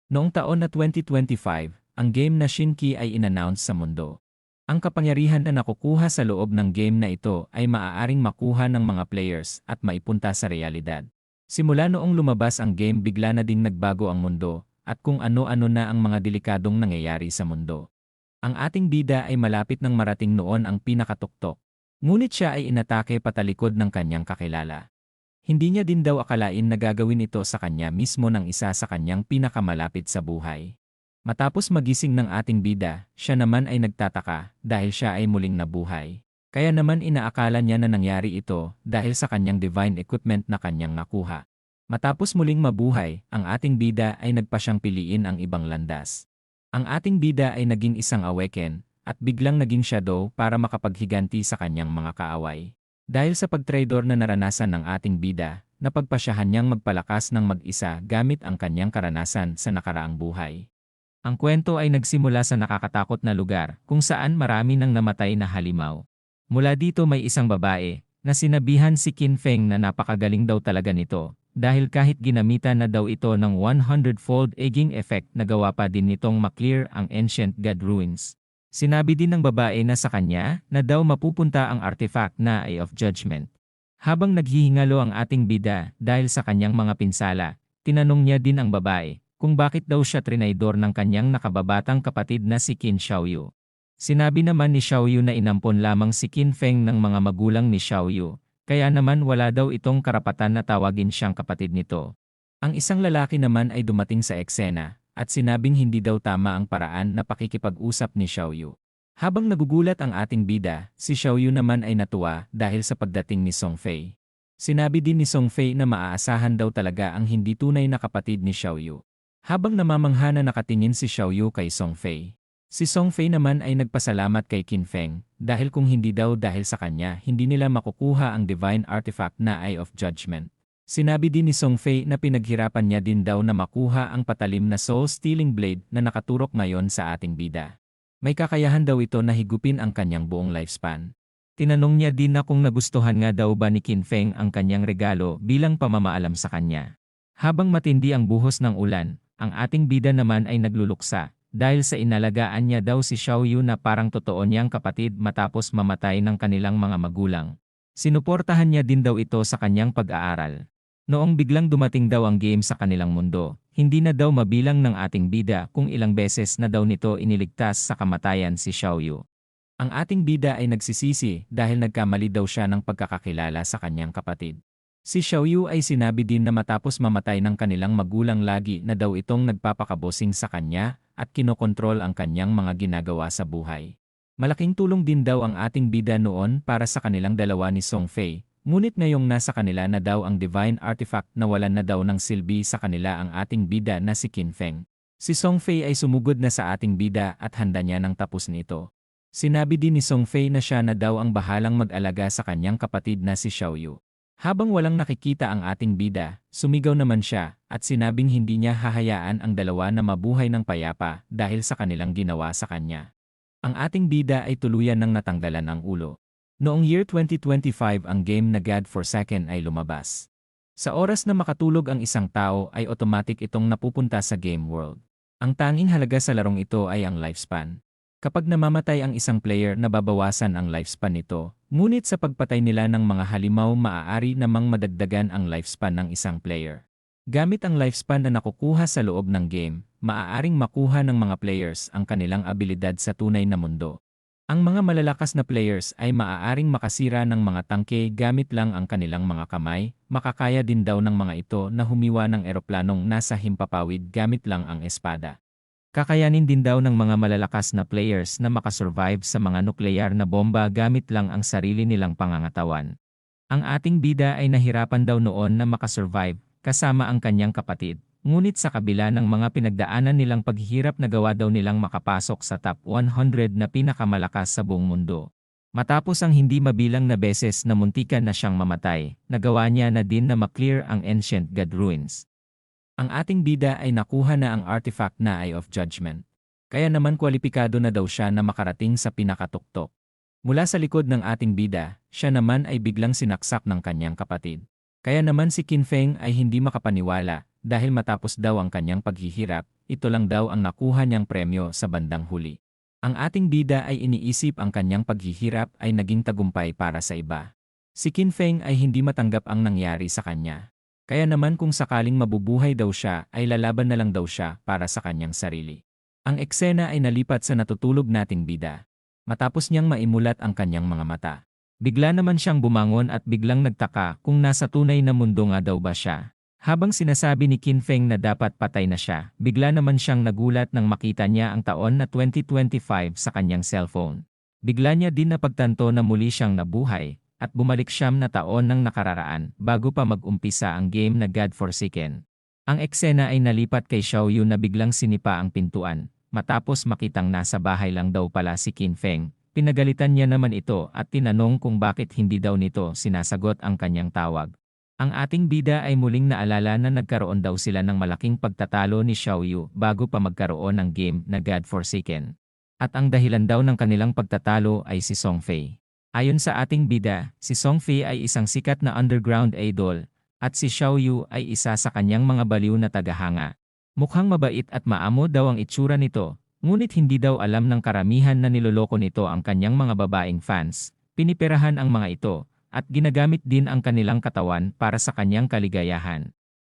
Noong taon na 2025, ang game na Shinki ay inannounce sa mundo. Ang kapangyarihan na nakukuha sa loob ng game na ito ay maaaring makuha ng mga players at maipunta sa realidad. Simula noong lumabas ang game, bigla na ding nagbago ang mundo at kung ano-ano na ang mga delikadong nangyayari sa mundo. Ang ating bida ay malapit nang marating noon ang pinakatuktok. Ngunit siya ay inatake patalikod ng kanyang kakilala. Hindi niya din daw akalain na gagawin ito sa kanya mismo ng isa sa kanyang pinakamalapit sa buhay. Matapos magising ng ating bida, siya naman ay nagtataka dahil siya ay muling nabuhay. Kaya naman inaakala niya na nangyari ito dahil sa kanyang divine equipment na kanyang nakuha. Matapos muling mabuhay, ang ating bida ay nagpa siyang piliin ang ibang landas. Ang ating bida ay naging isang awaken at biglang naging shadow para makapaghiganti sa kanyang mga kaaway. Dahil sa pagtraidor na naranasan ng ating bida, napagpasyahan niyang magpalakas ng mag-isa gamit ang kanyang karanasan sa nakaraang buhay. Ang kwento ay nagsimula sa nakakatakot na lugar kung saan marami nang namatay na halimaw. Mula dito may isang babae na sinabihan si Qin Feng na napakagaling daw talaga nito dahil kahit ginamitan na daw ito ng 100-fold egging effect nagawa pa din nitong maklear ang ancient god ruins. Sinabi din ng babae na sa kanya na daw mapupunta ang artifact na Eye of Judgment. Habang naghihingalo ang ating bida dahil sa kanyang mga pinsala, tinanong niya din ang babae kung bakit daw siya trinaydor ng kanyang nakababatang kapatid na si Qin Xiaoyu. Sinabi naman ni Xiaoyu na inampon lamang si Qin Feng ng mga magulang ni Xiaoyu, kaya naman wala daw itong karapatan na tawagin siyang kapatid nito. Ang isang lalaki naman ay dumating sa eksena at sinabing hindi daw tama ang paraan na pakikipag-usap ni Xiaoyu. Habang nagugulat ang ating bida, si Xiaoyu naman ay natuwa dahil sa pagdating ni Song Fei. Sinabi din ni Song Fei na maaasahan daw talaga ang hindi tunay na kapatid ni Xiaoyu. Habang namamangha na nakatingin si Xiaoyu kay Song Fei, si Song Fei naman ay nagpasalamat kay Qin Feng dahil kung hindi daw dahil sa kanya hindi nila makukuha ang divine artifact na Eye of Judgment. Sinabi din ni Song Fei na pinaghirapan niya din daw na makuha ang patalim na soul-stealing blade na nakaturok ngayon sa ating bida. May kakayahan daw ito na higupin ang kanyang buong lifespan. Tinanong niya din na kung nagustuhan nga daw ba ni Qin Feng ang kanyang regalo bilang pamamaalam sa kanya. Habang matindi ang buhos ng ulan, ang ating bida naman ay nagluluksa dahil sa inalagaan niya daw si Xiaoyu na parang totoo niyang kapatid matapos mamatay ng kanilang mga magulang. Sinuportahan niya din daw ito sa kanyang pag-aaral. Noong biglang dumating daw ang game sa kanilang mundo, hindi na daw mabilang ng ating bida kung ilang beses na daw nito iniligtas sa kamatayan si Xiaoyu. Ang ating bida ay nagsisisi dahil nagkamali daw siya ng pagkakakilala sa kanyang kapatid. Si Xiaoyu ay sinabi din na matapos mamatay ng kanilang magulang lagi na daw itong nagpapakabosing sa kanya at kinokontrol ang kanyang mga ginagawa sa buhay. Malaking tulong din daw ang ating bida noon para sa kanilang dalawa ni Song Fei. Ngunit ngayong nasa kanila na daw ang divine artifact na walan na daw ng silbi sa kanila ang ating bida na si Qin Feng. Si Song Fei ay sumugod na sa ating bida at handa niya nang tapos nito. Sinabi din ni Song Fei na siya na daw ang bahalang mag-alaga sa kanyang kapatid na si Xiaoyu. Habang walang nakikita ang ating bida, sumigaw naman siya at sinabing hindi niya hahayaan ang dalawa na mabuhay ng payapa dahil sa kanilang ginawa sa kanya. Ang ating bida ay tuluyan ng natanggalan ang ulo. Noong year 2025 ang game na God Forsaken ay lumabas. Sa oras na makatulog ang isang tao ay automatic itong napupunta sa game world. Ang tanging halaga sa larong ito ay ang lifespan. Kapag namamatay ang isang player nababawasan ang lifespan nito, ngunit sa pagpatay nila ng mga halimaw maaari namang madagdagan ang lifespan ng isang player. Gamit ang lifespan na nakukuha sa loob ng game, maaaring makuha ng mga players ang kanilang abilidad sa tunay na mundo. Ang mga malalakas na players ay maaaring makasira ng mga tangke gamit lang ang kanilang mga kamay, makakaya din daw ng mga ito na humiwa ng eroplanong nasa himpapawid gamit lang ang espada. Kakayanin din daw ng mga malalakas na players na makasurvive sa mga nuklear na bomba gamit lang ang sarili nilang pangangatawan. Ang ating bida ay nahirapan daw noon na makasurvive kasama ang kanyang kapatid. Ngunit sa kabila ng mga pinagdaanan nilang paghihirap nagawa daw nilang makapasok sa top 100 na pinakamalakas sa buong mundo. Matapos ang hindi mabilang na beses na muntikan na siyang mamatay, nagawa niya na din na maklear ang ancient god ruins. Ang ating bida ay nakuha na ang artifact na Eye of Judgment. Kaya naman kwalipikado na daw siya na makarating sa pinakatuktok. Mula sa likod ng ating bida, siya naman ay biglang sinaksak ng kanyang kapatid. Kaya naman si Qin Feng ay hindi makapaniwala dahil matapos daw ang kanyang paghihirap, ito lang daw ang nakuha niyang premyo sa bandang huli. Ang ating bida ay iniisip ang kanyang paghihirap ay naging tagumpay para sa iba. Si Qin Feng ay hindi matanggap ang nangyari sa kanya. Kaya naman kung sakaling mabubuhay daw siya ay lalaban na lang daw siya para sa kanyang sarili. Ang eksena ay nalipat sa natutulog nating bida. Matapos niyang maimulat ang kanyang mga mata. Bigla naman siyang bumangon at biglang nagtaka kung nasa tunay na mundo nga daw ba siya. Habang sinasabi ni Qin Feng na dapat patay na siya, bigla naman siyang nagulat nang makita niya ang taon na 2025 sa kanyang cellphone. Bigla niya din napagtanto na muli siyang nabuhay, at bumalik 9 na taon nang nakararaan bago pa mag-umpisa ang game na God Forsaken. Ang eksena ay nalipat kay Xiaoyu na biglang sinipa ang pintuan, matapos makitang nasa bahay lang daw pala si Qin Feng. Pinagalitan niya naman ito at tinanong kung bakit hindi daw nito sinasagot ang kanyang tawag. Ang ating bida ay muling naalala na nagkaroon daw sila ng malaking pagtatalo ni Xiaoyu bago pa magkaroon ng game na God Forsaken. At ang dahilan daw ng kanilang pagtatalo ay si Song Fei. Ayon sa ating bida, si Song Fei ay isang sikat na underground idol, at si Xiaoyu ay isa sa kanyang mga baliw na tagahanga. Mukhang mabait at maamo daw ang itsura nito, ngunit hindi daw alam ng karamihan na niloloko nito ang kanyang mga babaeng fans, piniperahan ang mga ito, at ginagamit din ang kanilang katawan para sa kanyang kaligayahan.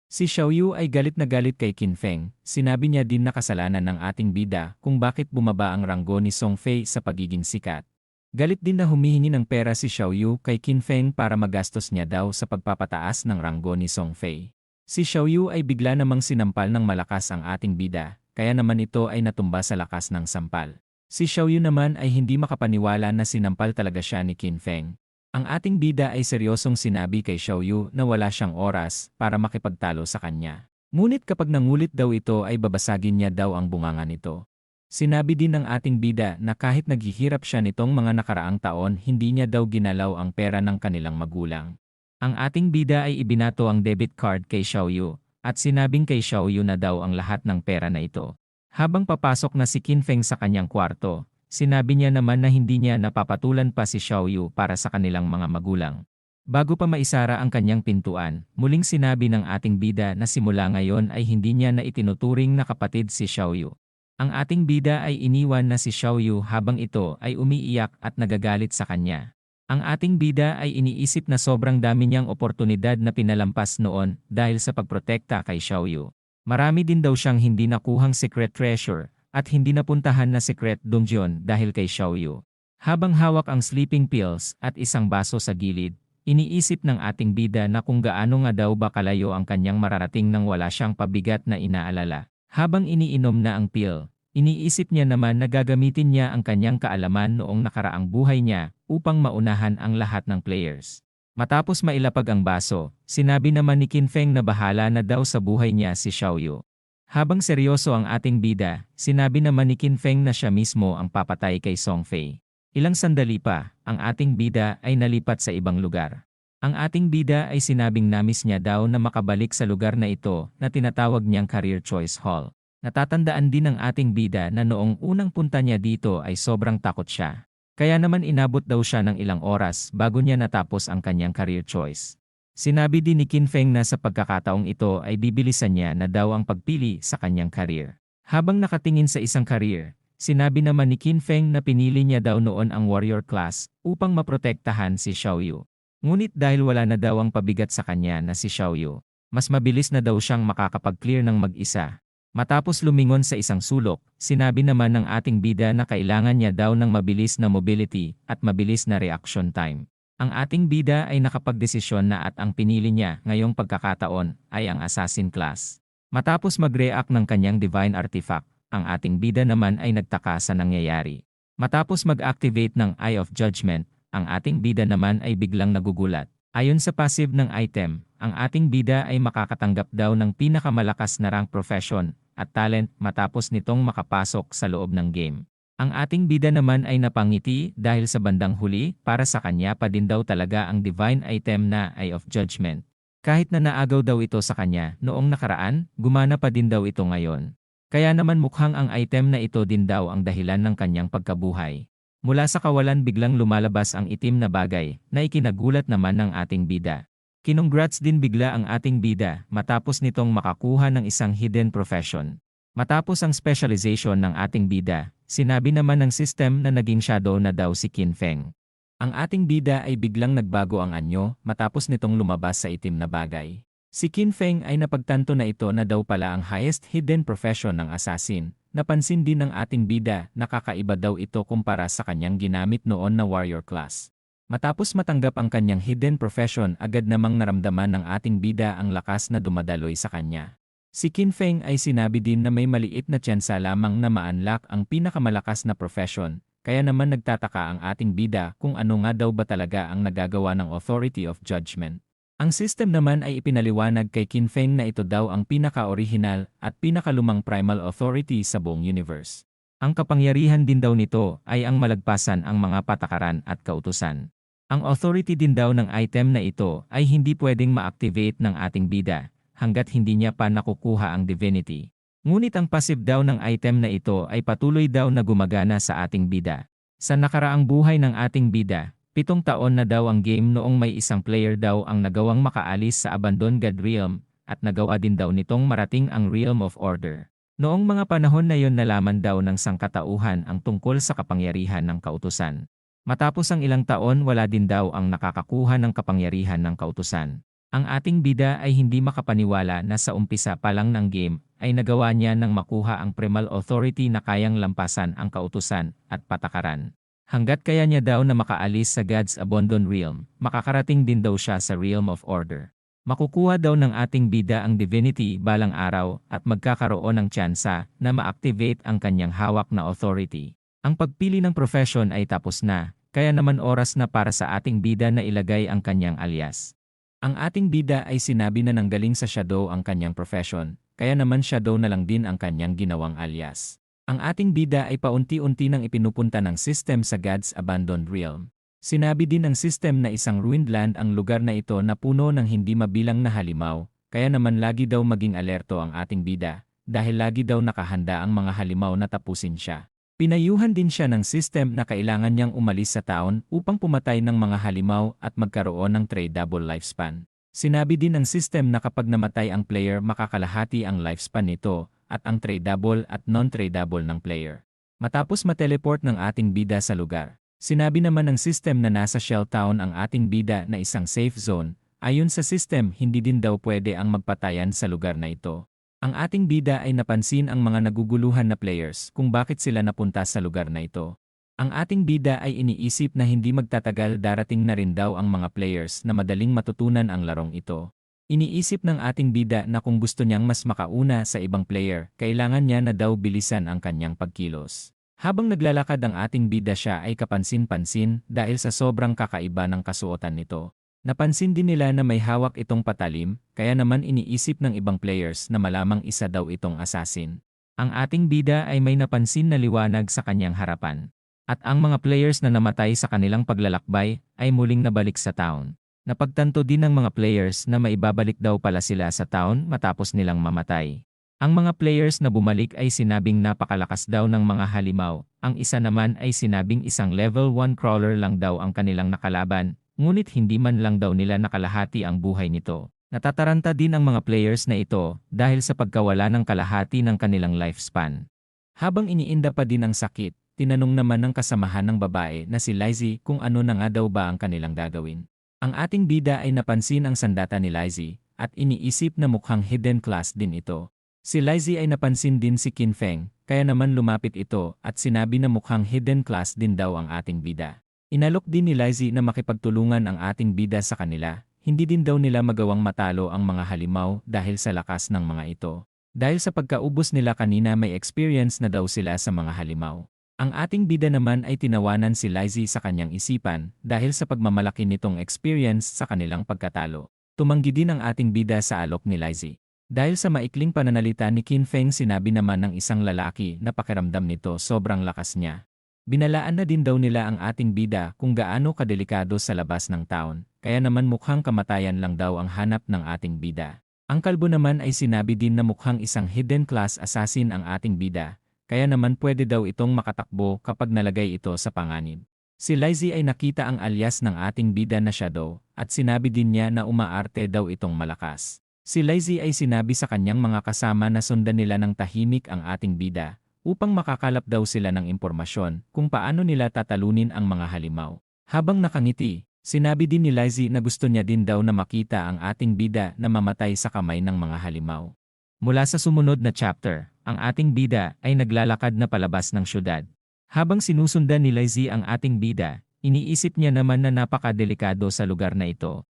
Si Xiaoyu ay galit na galit kay Qin Feng, sinabi niya din na kasalanan ng ating bida kung bakit bumaba ang ranggo ni Song Fei sa pagiging sikat. Galit din na humihingi ng pera si Xiaoyu kay Qin Feng para magastos niya daw sa pagpapataas ng ranggo ni Song Fei. Si Xiaoyu ay bigla namang sinampal ng malakas ang ating bida, kaya naman ito ay natumba sa lakas ng sampal. Si Xiaoyu naman ay hindi makapaniwala na sinampal talaga siya ni Qin Feng. Ang ating bida ay seryosong sinabi kay Xiaoyu na wala siyang oras para makipagtalo sa kanya. Ngunit kapag nangulit daw ito ay babasagin niya daw ang bunganga nito. Sinabi din ng ating bida na kahit naghihirap siya nitong mga nakaraang taon hindi niya daw ginalaw ang pera ng kanilang magulang. Ang ating bida ay ibinato ang debit card kay Xiaoyu at sinabing kay Xiaoyu na daw ang lahat ng pera na ito. Habang papasok na si Qin Feng sa kanyang kwarto, sinabi niya naman na hindi niya napapatulan pa si Xiaoyu para sa kanilang mga magulang. Bago pa maisara ang kanyang pintuan, muling sinabi ng ating bida na simula ngayon ay hindi niya na itinuturing na kapatid si Xiaoyu. Ang ating bida ay iniwan na si Xiaoyu habang ito ay umiiyak at nagagalit sa kanya. Ang ating bida ay iniisip na sobrang dami niyang oportunidad na pinalampas noon dahil sa pagprotekta kay Xiaoyu. Marami din daw siyang hindi nakuhang secret treasure at hindi napuntahan na secret dungeon dahil kay Xiaoyu. Habang hawak ang sleeping pills at isang baso sa gilid, iniisip ng ating bida na kung gaano nga daw ba kalayo ang kanyang mararating nang wala siyang pabigat na inaalala. Habang iniinom na ang pill, iniisip niya naman na gagamitin niya ang kanyang kaalaman noong nakaraang buhay niya upang maunahan ang lahat ng players. Matapos mailapag ang baso, sinabi naman ni Qin Feng na bahala na daw sa buhay niya si Xiaoyu. Habang seryoso ang ating bida, sinabi naman ni Qin Feng na siya mismo ang papatay kay Song Fei. Ilang sandali pa, ang ating bida ay nalipat sa ibang lugar. Ang ating bida ay sinabing namis niya daw na makabalik sa lugar na ito na tinatawag niyang Career Choice Hall. Natatandaan din ng ating bida na noong unang punta niya dito ay sobrang takot siya. Kaya naman inabot daw siya ng ilang oras bago niya natapos ang kanyang career choice. Sinabi din ni Qin Feng na sa pagkakataong ito ay bibilisan niya na daw ang pagpili sa kanyang career. Habang nakatingin sa isang career, sinabi naman ni Qin Feng na pinili niya daw noon ang warrior class upang maprotektahan si Xiaoyu. Ngunit dahil wala na daw ang pabigat sa kanya na si Xiaoyu, mas mabilis na daw siyang makakapag-clear ng mag-isa. Matapos lumingon sa isang sulok, sinabi naman ng ating bida na kailangan niya daw ng mabilis na mobility at mabilis na reaction time. Ang ating bida ay nakapagdesisyon na at ang pinili niya ngayong pagkakataon ay ang assassin class. Matapos mag-react ng kanyang divine artifact, ang ating bida naman ay nagtaka sa nangyayari. Matapos mag-activate ng Eye of Judgment, ang ating bida naman ay biglang nagugulat. Ayon sa passive ng item, ang ating bida ay makakatanggap daw ng pinakamalakas na rank profession at talent matapos nitong makapasok sa loob ng game. Ang ating bida naman ay napangiti dahil sa bandang huli para sa kanya pa din daw talaga ang divine item na Eye of Judgment. Kahit na naagaw daw ito sa kanya noong nakaraan, gumana pa din daw ito ngayon. Kaya naman mukhang ang item na ito din daw ang dahilan ng kanyang pagkabuhay. Mula sa kawalan biglang lumalabas ang itim na bagay na ikinagulat naman ng ating bida. Kinongrats din bigla ang ating bida matapos nitong makakuha ng isang hidden profession. Matapos ang specialization ng ating bida, sinabi naman ng system na naging shadow na daw si Qin Feng. Ang ating bida ay biglang nagbago ang anyo matapos nitong lumabas sa itim na bagay. Si Qin Feng ay napagtanto na ito na daw pala ang highest hidden profession ng assassin. Napansin din ng ating bida na kakaiba daw ito kumpara sa kanyang ginamit noon na warrior class. Matapos matanggap ang kanyang hidden profession, agad namang naramdaman ng ating bida ang lakas na dumadaloy sa kanya. Si Qin Feng ay sinabi din na may maliit na tsansa lamang na ma-unlock ang pinakamalakas na profession, kaya naman nagtataka ang ating bida kung ano nga daw ba talaga ang nagagawa ng Authority of Judgment. Ang system naman ay ipinaliwanag kay Qin Feng na ito daw ang pinaka-orihinal at pinakalumang primal authority sa buong universe. Ang kapangyarihan din daw nito ay ang malagpasan ang mga patakaran at kautusan. Ang authority din daw ng item na ito ay hindi pwedeng ma-activate ng ating bida hanggat hindi niya pa nakukuha ang divinity. Ngunit ang passive daw ng item na ito ay patuloy daw na gumagana sa ating bida. Sa nakaraang buhay ng ating bida, 7 taon na daw ang game noong may isang player daw ang nagawang makaalis sa Abandoned God Realm at nagawa din daw nitong marating ang Realm of Order. Noong mga panahon na yon nalaman daw ng sangkatauhan ang tungkol sa kapangyarihan ng kautusan. Matapos ang ilang taon wala din daw ang nakakakuha ng kapangyarihan ng kautusan. Ang ating bida ay hindi makapaniwala na sa umpisa pa lang ng game ay nagawa niya ng makuha ang primal authority na kayang lampasan ang kautusan at patakaran. Hanggat kaya niya daw na makaalis sa God's Abandoned Realm, makakarating din daw siya sa Realm of Order. Makukuha daw ng ating bida ang divinity balang araw at magkakaroon ng tsansa na ma-activate ang kanyang hawak na authority. Ang pagpili ng profession ay tapos na, kaya naman oras na para sa ating bida na ilagay ang kanyang alias. Ang ating bida ay sinabi na nanggaling sa shadow ang kanyang profession, kaya naman shadow na lang din ang kanyang ginawang alias. Ang ating bida ay paunti-unti nang ipinupunta ng system sa God's Abandoned Realm. Sinabi din ng system na isang ruined land ang lugar na ito na puno ng hindi mabilang na halimaw, kaya naman lagi daw maging alerto ang ating bida, dahil lagi daw nakahanda ang mga halimaw na tapusin siya. Pinayuhan din siya ng system na kailangan niyang umalis sa town upang pumatay ng mga halimaw at magkaroon ng tradable lifespan. Sinabi din ng system na kapag namatay ang player makakalahati ang lifespan nito, at ang tradable at non-tradable ng player. Matapos mateleport ng ating bida sa lugar, sinabi naman ng system na nasa Shell Town ang ating bida na isang safe zone. Ayon sa system, hindi din daw pwede ang magpatayan sa lugar na ito. Ang ating bida ay napansin ang mga naguguluhan na players kung bakit sila napunta sa lugar na ito. Ang ating bida ay iniisip na hindi magtatagal darating na rin daw ang mga players na madaling matutunan ang larong ito. Iniisip ng ating bida na kung gusto niyang mas makauna sa ibang player, kailangan niya na daw bilisan ang kanyang pagkilos. Habang naglalakad ang ating bida siya ay kapansin-pansin dahil sa sobrang kakaiba ng kasuotan nito. Napansin din nila na may hawak itong patalim, kaya naman iniisip ng ibang players na malamang isa daw itong assassin. Ang ating bida ay may napansin na liwanag sa kanyang harapan. At ang mga players na namatay sa kanilang paglalakbay ay muling nabalik sa town. Napagtanto din ng mga players na maibabalik daw pala sila sa town matapos nilang mamatay. Ang mga players na bumalik ay sinabing napakalakas daw ng mga halimaw. Ang isa naman ay sinabing isang level 1 crawler lang daw ang kanilang nakalaban, ngunit hindi man lang daw nila nakalahati ang buhay nito. Natataranta din ang mga players na ito dahil sa pagkawala ng kalahati ng kanilang lifespan. Habang iniinda pa din ang sakit, tinanong naman ng kasamahan ng babae na si Lizzie kung ano na nga daw ba ang kanilang gagawin. Ang ating bida ay napansin ang sandata ni Lizzie at iniisip na mukhang hidden class din ito. Si Lizzie ay napansin din si Qin Feng, kaya naman lumapit ito at sinabi na mukhang hidden class din daw ang ating bida. Inalok din ni Lizzie na makipagtulungan ang ating bida sa kanila, hindi din daw nila magawang matalo ang mga halimaw dahil sa lakas ng mga ito. Dahil sa pagkaubos nila kanina may experience na daw sila sa mga halimaw. Ang ating bida naman ay tinawanan si Lizzie sa kanyang isipan dahil sa pagmamalaki nitong experience sa kanilang pagkatalo. Tumanggi din ang ating bida sa alok ni Lizzie. Dahil sa maikling pananalita ni Qin Feng sinabi naman ng isang lalaki na pakiramdam nito sobrang lakas niya. Binalaan na din daw nila ang ating bida kung gaano kadelikado sa labas ng town, kaya naman mukhang kamatayan lang daw ang hanap ng ating bida. Ang kalbo naman ay sinabi din na mukhang isang hidden class assassin ang ating bida. Kaya naman pwede daw itong makatakbo kapag nalagay ito sa panganib. Si Lizzie ay nakita ang alias ng ating bida na shadow at sinabi din niya na umaarte daw itong malakas. Si Lazy ay sinabi sa kanyang mga kasama na sundan nila ng tahimik ang ating bida, upang makakalap daw sila ng impormasyon kung paano nila tatalunin ang mga halimaw. Habang nakangiti, sinabi din ni Lazy na gusto niya din daw na makita ang ating bida na mamatay sa kamay ng mga halimaw. Mula sa sumunod na chapter, ang ating bida ay naglalakad na palabas ng syudad. Habang sinusundan ni Lazy ang ating bida, iniisip niya naman na napakadelikado sa lugar na ito.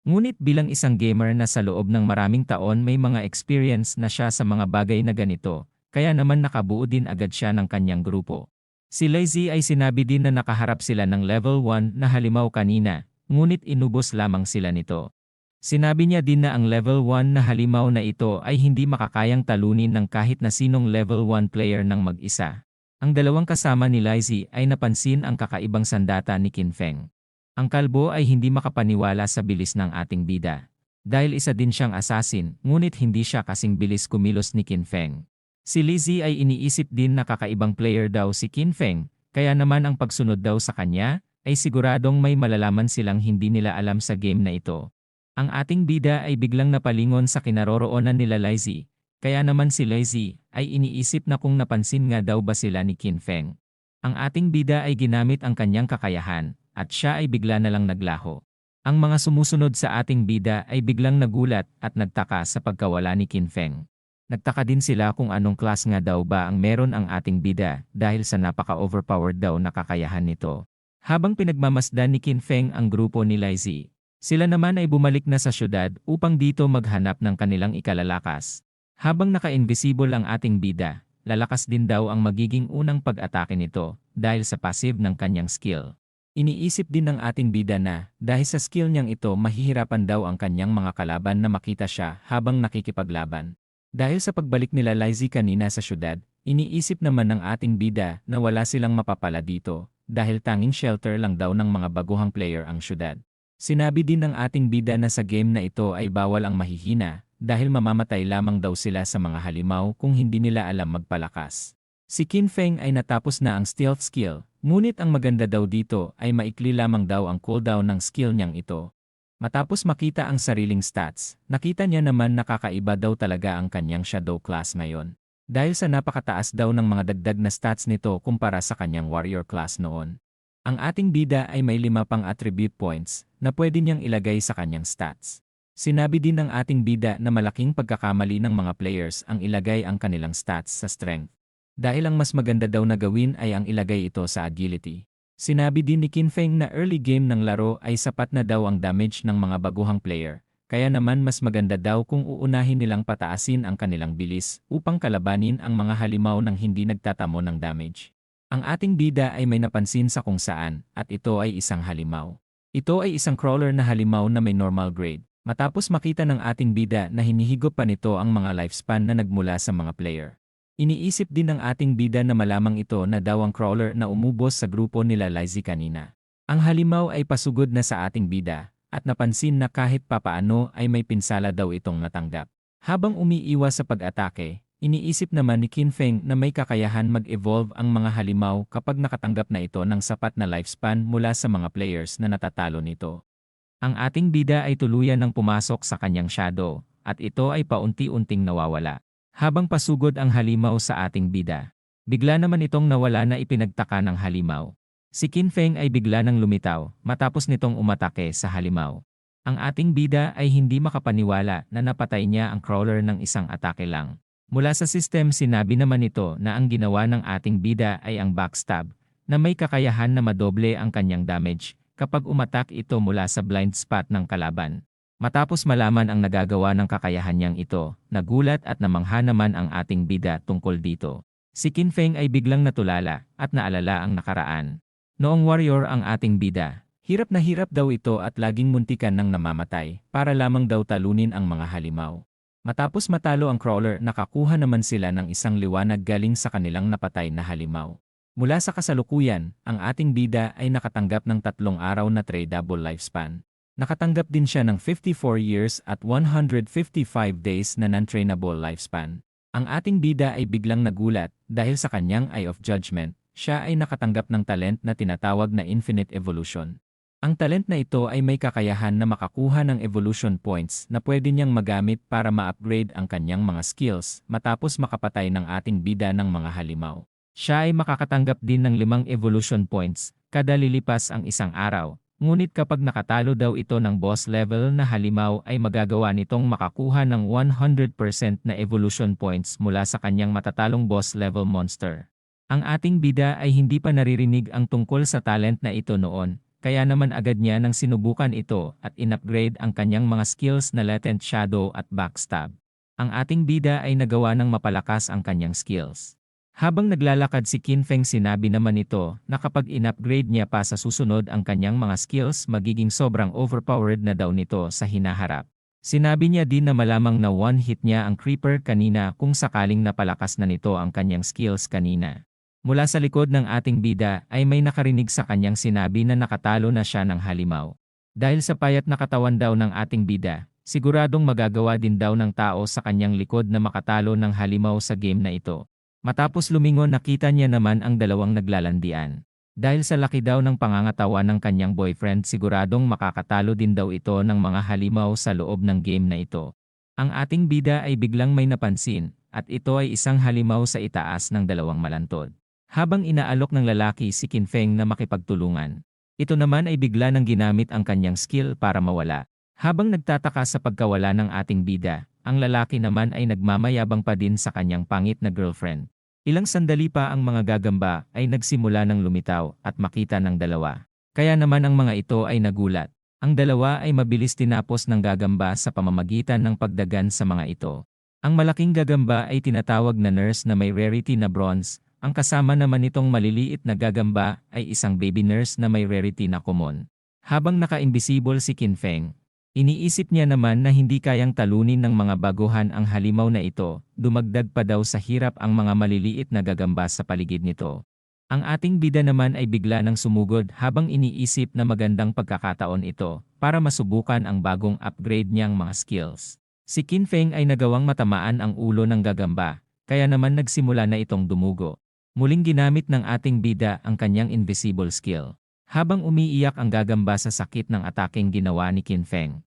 Ngunit bilang isang gamer na sa loob ng maraming taon may mga experience na siya sa mga bagay na ganito, kaya naman nakabuo din agad siya ng kanyang grupo. Si Lazy ay sinabi din na nakaharap sila ng level 1 na halimaw kanina, ngunit inubos lamang sila nito. Sinabi niya din na ang level 1 na halimaw na ito ay hindi makakayang talunin ng kahit na sinong level 1 player ng mag-isa. Ang dalawang kasama ni Lazy ay napansin ang kakaibang sandata ni Kinfeng. Ang kalbo ay hindi makapaniwala sa bilis ng ating bida. Dahil isa din siyang assassin, ngunit hindi siya kasing bilis kumilos ni Kinfeng. Si Lazy ay iniisip din na kakaibang player daw si Kinfeng, kaya naman ang pagsunod daw sa kanya, ay siguradong may malalaman silang hindi nila alam sa game na ito. Ang ating bida ay biglang napalingon sa kinaroroonan nila Lazy, kaya naman si Lazy ay iniisip na kung napansin nga daw ba sila ni Kinfeng. Ang ating bida ay ginamit ang kanyang kakayahan, at siya ay bigla na lang naglaho. Ang mga sumusunod sa ating bida ay biglang nagulat at nagtaka sa pagkawala ni Kinfeng. Nagtaka din sila kung anong class nga daw ba ang meron ang ating bida dahil sa napaka-overpowered daw na kakayahan nito. Habang pinagmamasdan ni Kinfeng ang grupo ni Lazy, sila naman ay bumalik na sa syudad upang dito maghanap ng kanilang ikalalakas. Habang naka-invisible ang ating bida, lalakas din daw ang magiging unang pag-atake nito dahil sa passive ng kanyang skill. Iniisip din ng ating bida na dahil sa skill niyang ito mahihirapan daw ang kanyang mga kalaban na makita siya habang nakikipaglaban. Dahil sa pagbalik nila Lazy kanina sa syudad, iniisip naman ng ating bida na wala silang mapapala dito dahil tanging shelter lang daw ng mga baguhang player ang syudad. Sinabi din ng ating bida na sa game na ito ay bawal ang mahihina dahil mamamatay lamang daw sila sa mga halimaw kung hindi nila alam magpalakas. Si Kinfeng ay natapos na ang stealth skill, ngunit ang maganda daw dito ay maikli lamang daw ang cooldown ng skill niyang ito. Matapos makita ang sariling stats, nakita niya naman nakakaiba daw talaga ang kanyang shadow class ngayon. Dahil sa napakataas daw ng mga dagdag na stats nito kumpara sa kanyang warrior class noon. Ang ating bida ay may 5 pang attribute points na pwede niyang ilagay sa kanyang stats. Sinabi din ng ating bida na malaking pagkakamali ng mga players ang ilagay ang kanilang stats sa strength. Dahil ang mas maganda daw na gawin ay ang ilagay ito sa agility. Sinabi din ni Kinfeng na early game ng laro ay sapat na daw ang damage ng mga baguhang player, kaya naman mas maganda daw kung uunahin nilang pataasin ang kanilang bilis upang kalabanin ang mga halimaw ng hindi nagtatamo ng damage. Ang ating bida ay may napansin sa kung saan, at ito ay isang halimaw. Ito ay isang crawler na halimaw na may normal grade. Matapos makita ng ating bida na hinihigop pa nito ang mga lifespan na nagmula sa mga player. Iniisip din ng ating bida na malamang ito na daw ang crawler na umubos sa grupo nila Lazy kanina. Ang halimaw ay pasugod na sa ating bida, at napansin na kahit papaano ay may pinsala daw itong natanggap. Habang umiiwas sa pag-atake, iniisip naman ni Kinfeng na may kakayahan mag-evolve ang mga halimaw kapag nakatanggap na ito ng sapat na lifespan mula sa mga players na natatalo nito. Ang ating bida ay tuluyan ng pumasok sa kanyang shadow, at ito ay paunti-unting nawawala. Habang pasugod ang halimaw sa ating bida, bigla naman itong nawala na ipinagtaka ng halimaw. Si Kinfeng ay bigla nang lumitaw matapos nitong umatake sa halimaw. Ang ating bida ay hindi makapaniwala na napatay niya ang crawler ng isang atake lang. Mula sa system sinabi naman ito na ang ginawa ng ating bida ay ang backstab, na may kakayahan na madoble ang kanyang damage kapag umatak ito mula sa blind spot ng kalaban. Matapos malaman ang nagagawa ng kakayahan niyang ito, nagulat at namangha naman ang ating bida tungkol dito. Si Kinfeng ay biglang natulala at naalala ang nakaraan. Noong warrior ang ating bida, hirap na hirap daw ito at laging muntikan ng namamatay para lamang daw talunin ang mga halimaw. Matapos matalo ang crawler, nakakuha naman sila ng isang liwanag galing sa kanilang napatay na halimaw. Mula sa kasalukuyan, ang ating bida ay nakatanggap ng 3 araw na tradable lifespan. Nakatanggap din siya ng 54 years at 155 days na non-trainable lifespan. Ang ating bida ay biglang nagulat dahil sa kanyang Eye of Judgment, siya ay nakatanggap ng talent na tinatawag na Infinite Evolution. Ang talent na ito ay may kakayahan na makakuha ng evolution points na pwede niyang magamit para ma-upgrade ang kanyang mga skills matapos makapatay ng ating bida ng mga halimaw. Siya ay makakatanggap din ng 5 evolution points kada lilipas ang isang araw. Ngunit kapag nakatalo daw ito ng boss level na halimaw ay magagawa nitong makakuha ng 100% na evolution points mula sa kanyang matatalong boss level monster. Ang ating bida ay hindi pa naririnig ang tungkol sa talent na ito noon. Kaya naman agad niya nang sinubukan ito at in-upgrade ang kanyang mga skills na Latent Shadow at Backstab. Ang ating bida ay nagawa ng mapalakas ang kanyang skills. Habang naglalakad si Qin Feng sinabi naman nito na kapag in-upgrade niya pa sa susunod ang kanyang mga skills magiging sobrang overpowered na daw nito sa hinaharap. Sinabi niya din na malamang na one-hit niya ang Creeper kanina kung sakaling napalakas na nito ang kanyang skills kanina. Mula sa likod ng ating bida ay may nakarinig sa kanyang sinabi na nakatalo na siya ng halimaw. Dahil sa payat na katawan daw ng ating bida, siguradong magagawa din daw ng tao sa kanyang likod na makatalo ng halimaw sa game na ito. Matapos lumingon nakita niya naman ang dalawang naglalandian. Dahil sa laki daw ng pangangatawan ng kanyang boyfriend siguradong makakatalo din daw ito ng mga halimaw sa loob ng game na ito. Ang ating bida ay biglang may napansin at ito ay isang halimaw sa itaas ng dalawang malantod. Habang inaalok ng lalaki si Qin Feng na makipagtulungan, ito naman ay bigla nang ginamit ang kanyang skill para mawala. Habang nagtataka sa pagkawala ng ating bida, ang lalaki naman ay nagmamayabang pa din sa kanyang pangit na girlfriend. Ilang sandali pa ang mga gagamba ay nagsimula ng lumitaw at makita ng dalawa. Kaya naman ang mga ito ay nagulat. Ang dalawa ay mabilis tinapos ng gagamba sa pamamagitan ng pagdagan sa mga ito. Ang malaking gagamba ay tinatawag na nurse na may rarity na bronze. Ang kasama naman nitong maliliit na gagamba ay isang baby nurse na may rarity na common. Habang naka-invisible si Qin Feng, iniisip niya naman na hindi kayang talunin ng mga baguhan ang halimaw na ito, dumagdag pa daw sa hirap ang mga maliliit na gagamba sa paligid nito. Ang ating bida naman ay bigla nang sumugod habang iniisip na magandang pagkakataon ito para masubukan ang bagong upgrade niyang mga skills. Si Qin Feng ay nagawang matamaan ang ulo ng gagamba, kaya naman nagsimula na itong dumugo. Muling ginamit ng ating bida ang kanyang invisible skill. Habang umiiyak ang gagamba sa sakit ng ataking ginawa ni Qin Feng.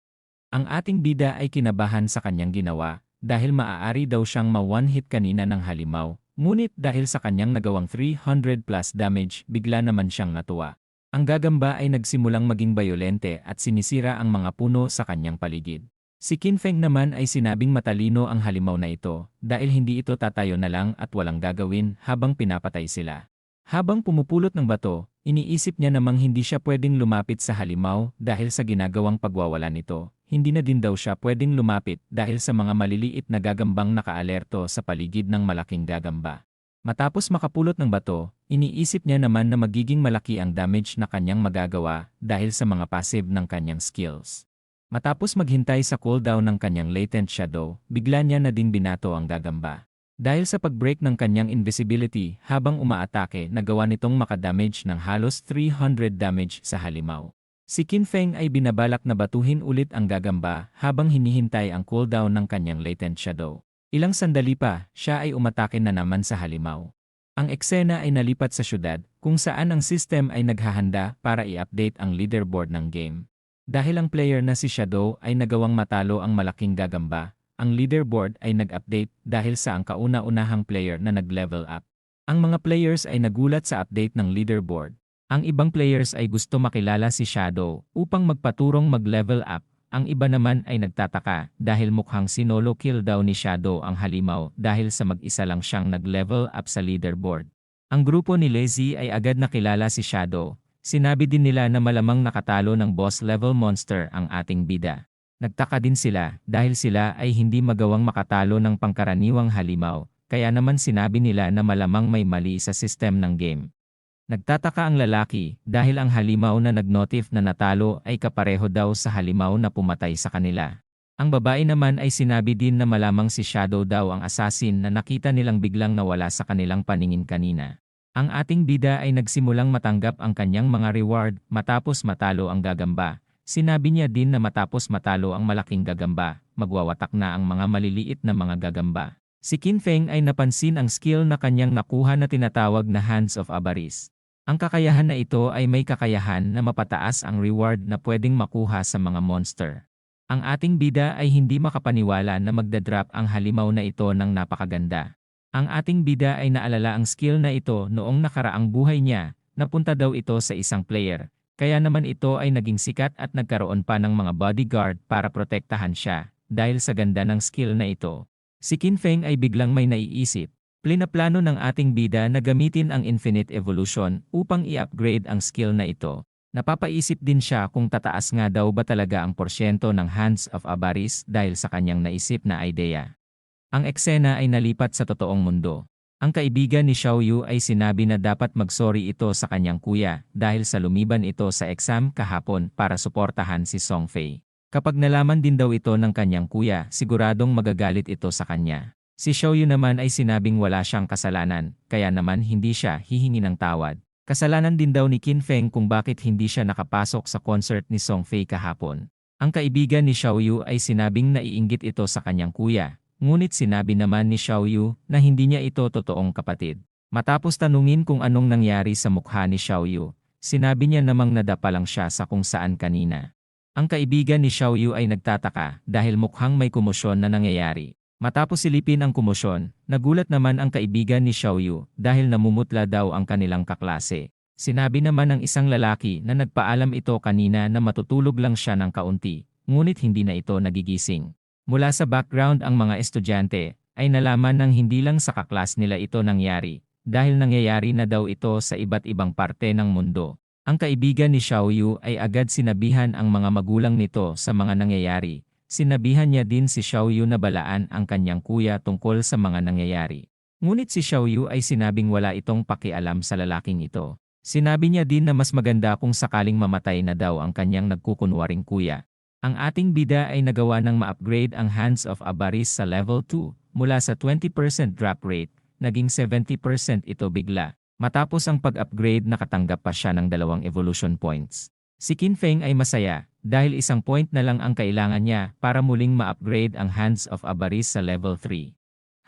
Ang ating bida ay kinabahan sa kanyang ginawa dahil maaari daw siyang ma-one-hit kanina ng halimaw. Ngunit dahil sa kanyang nagawang 300 plus damage, bigla naman siyang natuwa. Ang gagamba ay nagsimulang maging bayolente at sinisira ang mga puno sa kanyang paligid. Si Qin Feng naman ay sinabing matalino ang halimaw na ito dahil hindi ito tatayo na lang at walang gagawin habang pinapatay sila. Habang pumupulot ng bato, iniisip niya namang hindi siya pwedeng lumapit sa halimaw dahil sa ginagawang pagwawala nito. Hindi na din daw siya pwedeng lumapit dahil sa mga maliliit na gagambang nakaalerto sa paligid ng malaking gagamba. Matapos makapulot ng bato, iniisip niya naman na magiging malaki ang damage na kanyang magagawa dahil sa mga passive ng kanyang skills. Matapos maghintay sa cooldown ng kanyang Latent Shadow, bigla niya na din binato ang gagamba. Dahil sa pag-break ng kanyang invisibility habang umaatake, nagawa nitong makadamage ng halos 300 damage sa halimaw. Si Qin Feng ay binabalak na batuhin ulit ang gagamba habang hinihintay ang cooldown ng kanyang Latent Shadow. Ilang sandali pa, siya ay umatake na naman sa halimaw. Ang eksena ay nalipat sa syudad kung saan ang system ay naghahanda para i-update ang leaderboard ng game. Dahil ang player na si Shadow ay nagawang matalo ang malaking gagamba, ang leaderboard ay nag-update dahil sa ang kauna-unahang player na nag-level up. Ang mga players ay nagulat sa update ng leaderboard. Ang ibang players ay gusto makilala si Shadow upang magpaturong mag-level up. Ang iba naman ay nagtataka dahil mukhang sinolo kill daw ni Shadow ang halimaw dahil sa mag-isa lang siyang nag-level up sa leaderboard. Ang grupo ni Lazy ay agad nakilala si Shadow. Sinabi din nila na malamang nakatalo ng boss level monster ang ating bida. Nagtaka din sila dahil sila ay hindi magawang makatalo ng pangkaraniwang halimaw, kaya naman sinabi nila na malamang may mali sa system ng game. Nagtataka ang lalaki dahil ang halimaw na nag-notif na natalo ay kapareho daw sa halimaw na pumatay sa kanila. Ang babae naman ay sinabi din na malamang si Shadow daw ang assassin na nakita nilang biglang nawala sa kanilang paningin kanina. Ang ating bida ay nagsimulang matanggap ang kanyang mga reward matapos matalo ang gagamba. Sinabi niya din na matapos matalo ang malaking gagamba, magwawatak na ang mga maliliit na mga gagamba. Si Qin Feng ay napansin ang skill na kanyang nakuha na tinatawag na Hands of Avarice. Ang kakayahan na ito ay may kakayahan na mapataas ang reward na pwedeng makuha sa mga monster. Ang ating bida ay hindi makapaniwala na magdadrop ang halimaw na ito ng napakaganda. Ang ating bida ay naalala ang skill na ito noong nakaraang buhay niya, napunta daw ito sa isang player, kaya naman ito ay naging sikat at nagkaroon pa ng mga bodyguard para protektahan siya, dahil sa ganda ng skill na ito. Si Qin Feng ay biglang may naiisip. Plinaplano ng ating bida na gamitin ang Infinite Evolution upang i-upgrade ang skill na ito. Napapaisip din siya kung tataas nga daw ba talaga ang porsyento ng Hands of Avarice dahil sa kanyang naisip na idea. Ang eksena ay nalipat sa totoong mundo. Ang kaibigan ni Xiao Yu ay sinabi na dapat mag-sorry ito sa kanyang kuya dahil sa lumiban ito sa exam kahapon para suportahan si Song Fei. Kapag nalaman din daw ito ng kanyang kuya, siguradong magagalit ito sa kanya. Si Xiao Yu naman ay sinabing wala siyang kasalanan, kaya naman hindi siya hihingi ng tawad. Kasalanan din daw ni Qin Feng kung bakit hindi siya nakapasok sa concert ni Song Fei kahapon. Ang kaibigan ni Xiao Yu ay sinabing naiinggit ito sa kanyang kuya, ngunit sinabi naman ni Xiao Yu na hindi niya ito totoong kapatid. Matapos tanungin kung anong nangyari sa mukha ni Xiao Yu, sinabi niya namang nadapa lang siya sa kung saan kanina. Ang kaibigan ni Xiao Yu ay nagtataka dahil mukhang may komosyon na nangyayari. Matapos silipin ang komosyon, nagulat naman ang kaibigan ni Xiao Yu dahil namumutla daw ang kanilang kaklase. Sinabi naman ng isang lalaki na nagpaalam ito kanina na matutulog lang siya ng kaunti, ngunit hindi na ito nagigising. Mula sa background ang mga estudyante ay nalaman ng hindi lang sa kaklas nila ito nangyari, dahil nangyayari na daw ito sa iba't ibang parte ng mundo. Ang kaibigan ni Xiao Yu ay agad sinabihan ang mga magulang nito sa mga nangyayari. Sinabihan niya din si Xiao Yu na balaan ang kanyang kuya tungkol sa mga nangyayari. Ngunit si Xiao Yu ay sinabing wala itong pakialam sa lalaking ito. Sinabi niya din na mas maganda kung sakaling mamatay na daw ang kanyang nagkukunwaring kuya. Ang ating bida ay nagawa ng ma-upgrade ang Hands of Avarice sa level 2, mula sa 20% drop rate, naging 70% ito bigla. Matapos ang pag-upgrade nakatanggap pa siya ng 2 evolution points. Si Qin Feng ay masaya, dahil 1 point na lang ang kailangan niya para muling ma-upgrade ang Hands of Avarice sa level 3.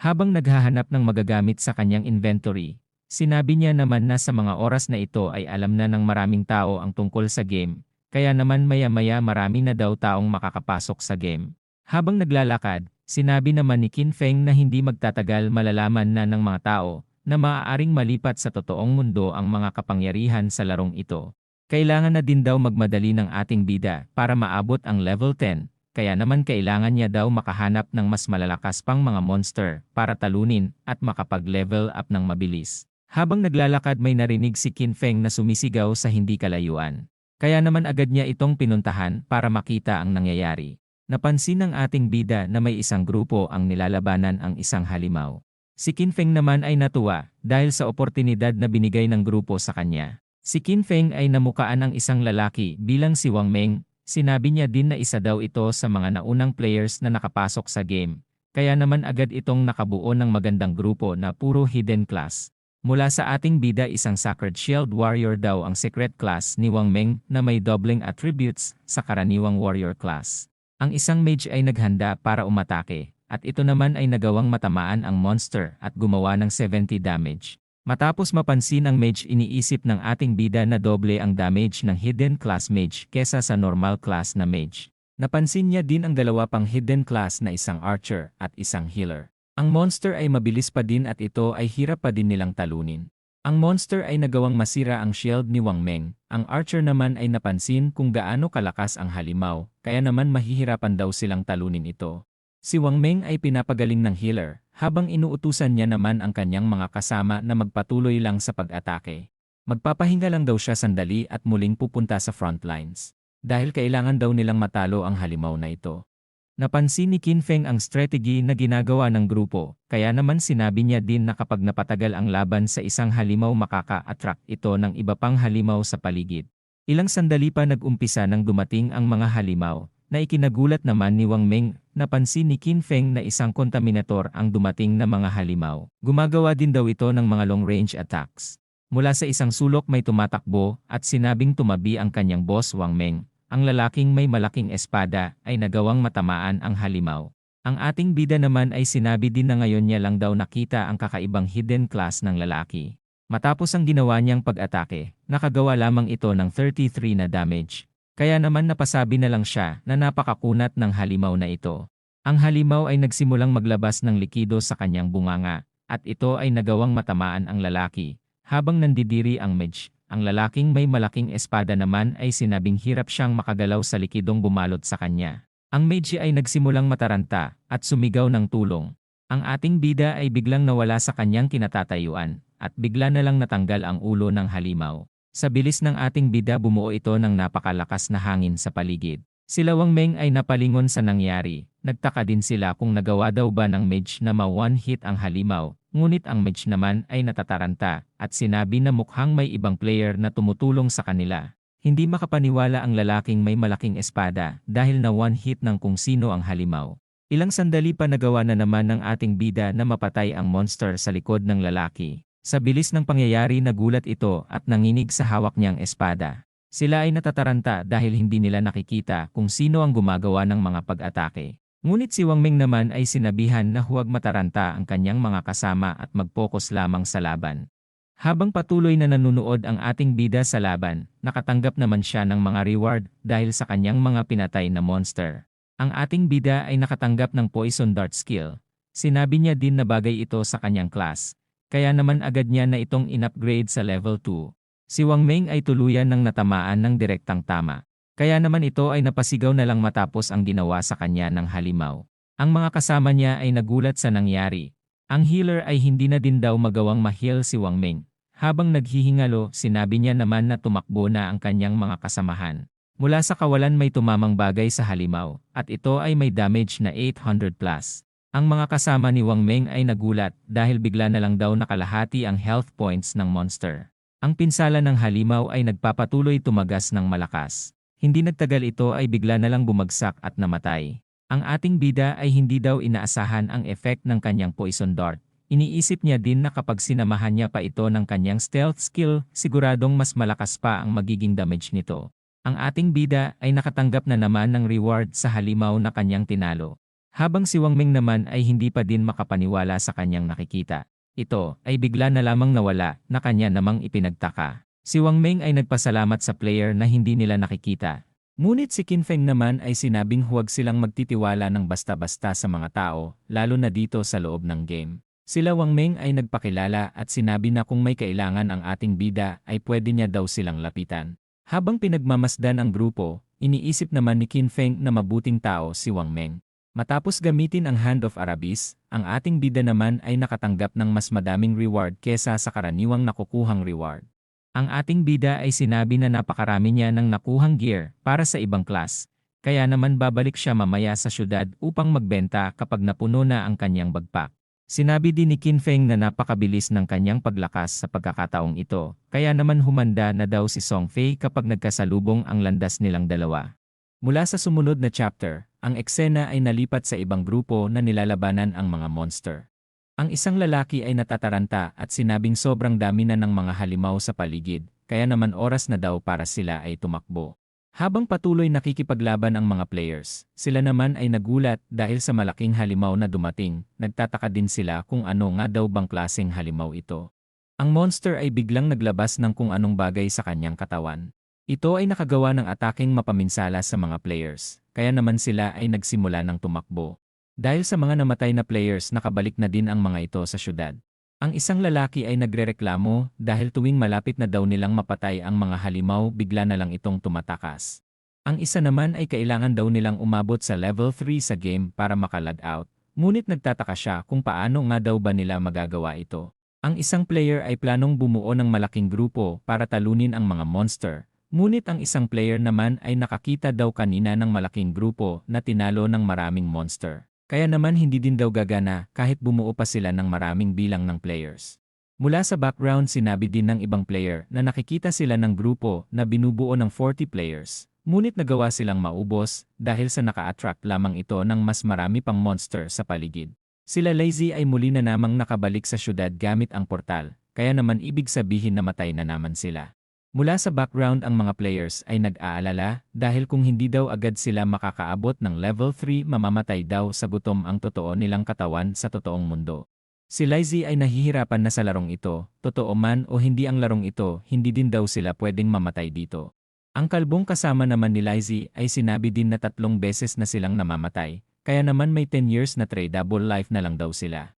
Habang naghahanap ng magagamit sa kanyang inventory, sinabi niya naman na sa mga oras na ito ay alam na ng maraming tao ang tungkol sa game, kaya naman maya-maya marami na daw taong makakapasok sa game. Habang naglalakad, sinabi naman ni Qin Feng na hindi magtatagal malalaman na ng mga tao na maaaring malipat sa totoong mundo ang mga kapangyarihan sa larong ito. Kailangan na din daw magmadali ng ating bida para maabot ang level 10, kaya naman kailangan niya daw makahanap ng mas malalakas pang mga monster para talunin at makapag-level up ng mabilis. Habang naglalakad may narinig si Qin Feng na sumisigaw sa hindi kalayuan. Kaya naman agad niya itong pinuntahan para makita ang nangyayari. Napansin ng ating bida na may isang grupo ang nilalabanan ang isang halimaw. Si Qin Feng naman ay natuwa dahil sa oportunidad na binigay ng grupo sa kanya. Si Qin Feng ay namukaan ng isang lalaki bilang si Wang Meng. Sinabi niya din na isa daw ito sa mga naunang players na nakapasok sa game. Kaya naman agad itong nakabuo ng magandang grupo na puro hidden class. Mula sa ating bida isang Sacred Shield Warrior daw ang secret class ni Wang Meng na may doubling attributes sa karaniwang warrior class. Ang isang mage ay naghanda para umatake, at ito naman ay nagawang matamaan ang monster at gumawa ng 70 damage. Matapos mapansin ang mage iniisip ng ating bida na doble ang damage ng hidden class mage kesa sa normal class na mage. Napansin niya din ang 2 pang hidden class na isang archer at isang healer. Ang monster ay mabilis pa din at ito ay hirap pa din nilang talunin. Ang monster ay nagawang masira ang shield ni Wang Meng, ang archer naman ay napansin kung gaano kalakas ang halimaw, kaya naman mahihirapan daw silang talunin ito. Si Wang Meng ay pinapagaling ng healer, habang inuutusan niya naman ang kanyang mga kasama na magpatuloy lang sa pag-atake. Magpapahinga lang daw siya sandali at muling pupunta sa front lines. Dahil kailangan daw nilang matalo ang halimaw na ito. Napansin ni Qin Feng ang strategy na ginagawa ng grupo, kaya naman sinabi niya din na kapag napatagal ang laban sa isang halimaw makaka-attract ito ng iba pang halimaw sa paligid. Ilang sandali pa nag-umpisa nang dumating ang mga halimaw, na ikinagulat naman ni Wang Meng. Napansin ni Qin Feng na isang contaminator ang dumating na mga halimaw. Gumagawa din daw ito ng mga long-range attacks. Mula sa isang sulok may tumatakbo at sinabing tumabi ang kanyang boss Wang Meng. Ang lalaking may malaking espada ay nagawang matamaan ang halimaw. Ang ating bida naman ay sinabi din na ngayon niya lang daw nakita ang kakaibang hidden class ng lalaki. Matapos ang ginawa niyang pag-atake, nakagawa lamang ito ng 33 na damage. Kaya naman napasabi na lang siya na napakakunat ng halimaw na ito. Ang halimaw ay nagsimulang maglabas ng likido sa kanyang bunganga, at ito ay nagawang matamaan ang lalaki. Habang nandidiri ang mage, ang lalaking may malaking espada naman ay sinabing hirap siyang makagalaw sa likidong bumalot sa kanya. Ang mage ay nagsimulang mataranta at sumigaw ng tulong. Ang ating bida ay biglang nawala sa kanyang kinatatayuan at bigla na lang natanggal ang ulo ng halimaw. Sa bilis ng ating bida bumuo ito ng napakalakas na hangin sa paligid. Sila Wang Meng ay napalingon sa nangyari. Nagtaka din sila kung nagawa daw ba ng mage na ma-one hit ang halimaw. Ngunit ang mage naman ay natataranta at sinabi na mukhang may ibang player na tumutulong sa kanila. Hindi makapaniwala ang lalaking may malaking espada dahil na one hit ng kung sino ang halimaw. Ilang sandali pa nagawa na naman ng ating bida na mapatay ang monster sa likod ng lalaki. Sa bilis ng pangyayari nagulat ito at nanginig sa hawak niyang espada. Sila ay natataranta dahil hindi nila nakikita kung sino ang gumagawa ng mga pag-atake. Ngunit si Wang Ming naman ay sinabihan na huwag mataranta ang kanyang mga kasama at mag-focus lamang sa laban. Habang patuloy na nanunood ang ating bida sa laban, nakatanggap naman siya ng mga reward dahil sa kanyang mga pinatay na monster. Ang ating bida ay nakatanggap ng poison dart skill. Sinabi niya din na bagay ito sa kanyang class. Kaya naman agad niya na itong in-upgrade sa level 2. Si Wang Ming ay tuluyan ng natamaan ng direktang tama. Kaya naman ito ay napasigaw na lang matapos ang ginawa sa kanya ng halimaw. Ang mga kasama niya ay nagulat sa nangyari. Ang healer ay hindi na din daw magawang ma-heal si Wang Ming. Habang naghihingalo, sinabi niya naman na tumakbo na ang kanyang mga kasamahan. Mula sa kawalan may tumamang bagay sa halimaw, at ito ay may damage na 800 plus. Ang mga kasama ni Wang Ming ay nagulat dahil bigla na lang daw nakalahati ang health points ng monster. Ang pinsala ng halimaw ay nagpapatuloy tumagas ng malakas. Hindi nagtagal ito ay bigla na lang bumagsak at namatay. Ang ating bida ay hindi daw inaasahan ang effect ng kanyang poison dart. Iniisip niya din na kapag sinamahan niya pa ito ng kanyang stealth skill, siguradong mas malakas pa ang magiging damage nito. Ang ating bida ay nakatanggap na naman ng reward sa halimaw na kanyang tinalo. Habang si Wang Ming naman ay hindi pa din makapaniwala sa kanyang nakikita. Ito ay bigla na lamang nawala na kanya namang ipinagtaka. Si Wang Ming ay nagpasalamat sa player na hindi nila nakikita. Ngunit si Qin Feng naman ay sinabing huwag silang magtitiwala ng basta-basta sa mga tao, lalo na dito sa loob ng game. Sila Wang Ming ay nagpakilala at sinabi na kung may kailangan ang ating bida ay pwede niya daw silang lapitan. Habang pinagmamasdan ang grupo, iniisip naman ni Qin Feng na mabuting tao si Wang Ming. Matapos gamitin ang Hand of Arabis, ang ating bida naman ay nakatanggap ng mas madaming reward kesa sa karaniwang nakukuhang reward. Ang ating bida ay sinabi na napakarami niya ng nakuhang gear para sa ibang class, kaya naman babalik siya mamaya sa syudad upang magbenta kapag napuno na ang kanyang backpack. Sinabi din ni Qin Feng na napakabilis ng kanyang paglakas sa pagkakataong ito, kaya naman humanda na daw si Song Fei kapag nagkasalubong ang landas nilang dalawa. Mula sa sumunod na chapter, ang eksena ay nalipat sa ibang grupo na nilalabanan ang mga monster. Ang isang lalaki ay natataranta at sinabing sobrang dami na ng mga halimaw sa paligid, kaya naman oras na daw para sila ay tumakbo. Habang patuloy nakikipaglaban ang mga players, sila naman ay nagulat dahil sa malaking halimaw na dumating, nagtataka din sila kung ano nga daw bang klaseng halimaw ito. Ang monster ay biglang naglabas ng kung anong bagay sa kanyang katawan. Ito ay nakagawa ng ataking mapaminsala sa mga players, kaya naman sila ay nagsimula ng tumakbo. Dahil sa mga namatay na players nakabalik na din ang mga ito sa syudad. Ang isang lalaki ay nagrereklamo dahil tuwing malapit na daw nilang mapatay ang mga halimaw bigla na lang itong tumatakas. Ang isa naman ay kailangan daw nilang umabot sa level 3 sa game para makalog out, ngunit nagtataka siya kung paano nga daw ba nila magagawa ito. Ang isang player ay planong bumuo ng malaking grupo para talunin ang mga monster. Ngunit ang isang player naman ay nakakita daw kanina ng malaking grupo na tinalo ng maraming monster. Kaya naman hindi din daw gagana kahit bumuo pa sila ng maraming bilang ng players. Mula sa background sinabi din ng ibang player na nakikita sila ng grupo na binubuo ng 40 players. Ngunit nagawa silang maubos dahil sa naka-attract lamang ito ng mas marami pang monster sa paligid. Sila Lazy ay muli na namang nakabalik sa syudad gamit ang portal, kaya naman ibig sabihin namatay na naman sila. Mula sa background ang mga players ay nag-aalala dahil kung hindi daw agad sila makakaabot ng level 3 mamamatay daw sa gutom ang totoo nilang katawan sa totoong mundo. Si Lizzie ay nahihirapan na sa larong ito, totoo man o hindi ang larong ito, hindi din daw sila pwedeng mamatay dito. Ang kalbong kasama naman ni Lizzie ay sinabi din na 3 beses na silang namamatay, kaya naman may 10 years na tradable life na lang daw sila.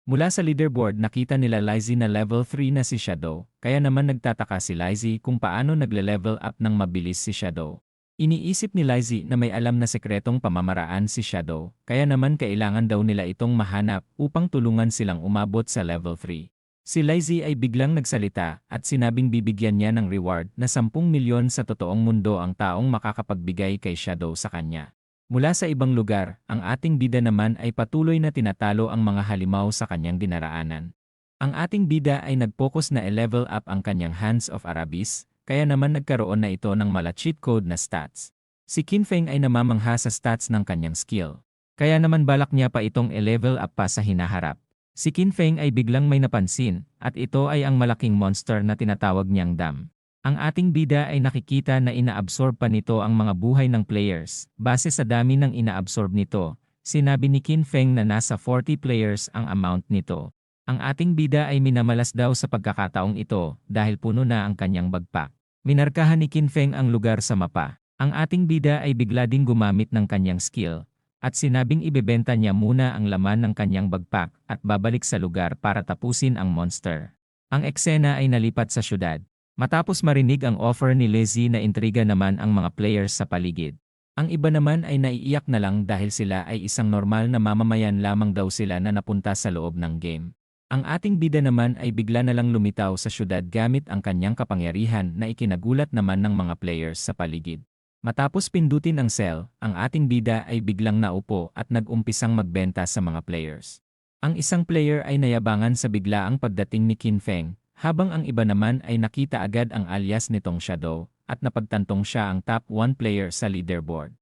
Mula sa leaderboard nakita nila Lizzie na level 3 na si Shadow, kaya naman nagtataka si Lizzie kung paano nagle-level up ng mabilis si Shadow. Iniisip ni Lizzie na may alam na sekretong pamamaraan si Shadow, kaya naman kailangan daw nila itong mahanap upang tulungan silang umabot sa level 3. Si Lizzie ay biglang nagsalita at sinabing bibigyan niya ng reward na 10 milyon sa totoong mundo ang taong makakapagbigay kay Shadow sa kanya. Mula sa ibang lugar, ang ating bida naman ay patuloy na tinatalo ang mga halimaw sa kanyang dinaraanan. Ang ating bida ay nag-focus na i-level up ang kanyang Hands of Arabis, kaya naman nagkaroon na ito ng mala cheat code na stats. Si Qin Feng ay namamangha sa stats ng kanyang skill. Kaya naman balak niya pa itong i-level up pa sa hinaharap. Si Qin Feng ay biglang may napansin, at ito ay ang malaking monster na tinatawag niyang Dam. Ang ating bida ay nakikita na inaabsorb pa nito ang mga buhay ng players. Base sa dami ng inaabsorb nito, sinabi ni Qin Feng na nasa 40 players ang amount nito. Ang ating bida ay minamalas daw sa pagkakataong ito dahil puno na ang kanyang backpack. Minarkahan ni Qin Feng ang lugar sa mapa. Ang ating bida ay bigla ding gumamit ng kanyang skill at sinabing ibebenta niya muna ang laman ng kanyang backpack at babalik sa lugar para tapusin ang monster. Ang eksena ay nalipat sa syudad. Matapos marinig ang offer ni Lizzie na intriga naman ang mga players sa paligid. Ang iba naman ay naiiyak na lang dahil sila ay isang normal na mamamayan lamang daw sila na napunta sa loob ng game. Ang ating bida naman ay bigla na lang lumitaw sa syudad gamit ang kanyang kapangyarihan na ikinagulat naman ng mga players sa paligid. Matapos pindutin ang cell, ang ating bida ay biglang naupo at nag-umpisang magbenta sa mga players. Ang isang player ay nayabangan sa biglaang pagdating ni Qin Feng, habang ang iba naman ay nakita agad ang alias nitong Shadow at napagtantong siya ang top 1 player sa leaderboard.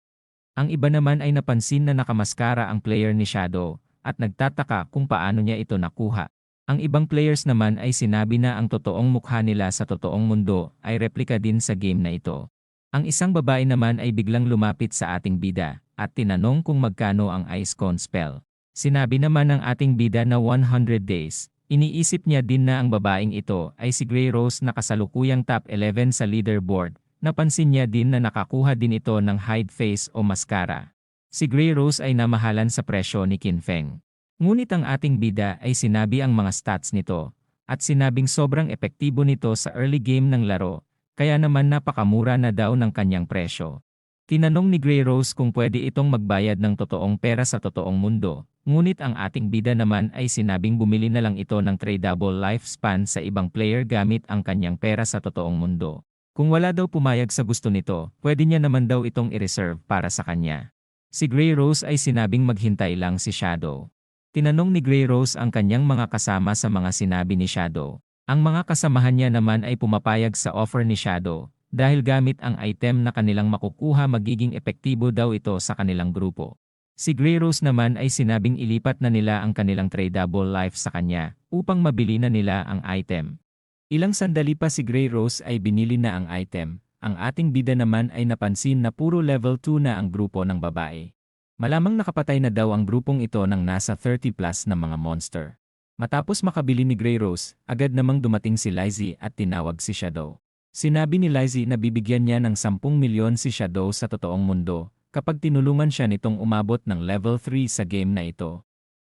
Ang iba naman ay napansin na nakamaskara ang player ni Shadow at nagtataka kung paano niya ito nakuha. Ang ibang players naman ay sinabi na ang totoong mukha nila sa totoong mundo ay replika din sa game na ito. Ang isang babae naman ay biglang lumapit sa ating bida at tinanong kung magkano ang Ice Cone spell. Sinabi naman ng ating bida na 100 days. Iniisip niya din na ang babaeng ito ay si Grey Rose na kasalukuyang top 11 sa leaderboard. Napansin niya din na nakakuha din ito ng hide face o mascara. Si Grey Rose ay namahalan sa presyo ni Qin Feng. Ngunit ang ating bida ay sinabi ang mga stats nito, at sinabing sobrang epektibo nito sa early game ng laro, kaya naman napakamura na daw ng kanyang presyo. Tinanong ni Grey Rose kung pwede itong magbayad ng totoong pera sa totoong mundo, ngunit ang ating bida naman ay sinabing bumili na lang ito ng tradable lifespan sa ibang player gamit ang kanyang pera sa totoong mundo. Kung wala daw pumayag sa gusto nito, pwede niya naman daw itong i-reserve para sa kanya. Si Grey Rose ay sinabing maghintay lang si Shadow. Tinanong ni Grey Rose ang kanyang mga kasama sa mga sinabi ni Shadow. Ang mga kasamahan niya naman ay pumapayag sa offer ni Shadow, dahil gamit ang item na kanilang makukuha magiging epektibo daw ito sa kanilang grupo. Si Grey Rose naman ay sinabing ilipat na nila ang kanilang tradable life sa kanya, upang mabili na nila ang item. Ilang sandali pa si Grey Rose ay binili na ang item, ang ating bida naman ay napansin na puro level 2 na ang grupo ng babae. Malamang nakapatay na daw ang grupong ito ng nasa 30 plus na mga monster. Matapos makabili ni Grey Rose, agad namang dumating si Lizzie at tinawag si Shadow. Sinabi ni Lizzie na bibigyan niya ng 10 milyon si Shadow sa totoong mundo, kapag tinulungan siya nitong umabot ng level 3 sa game na ito.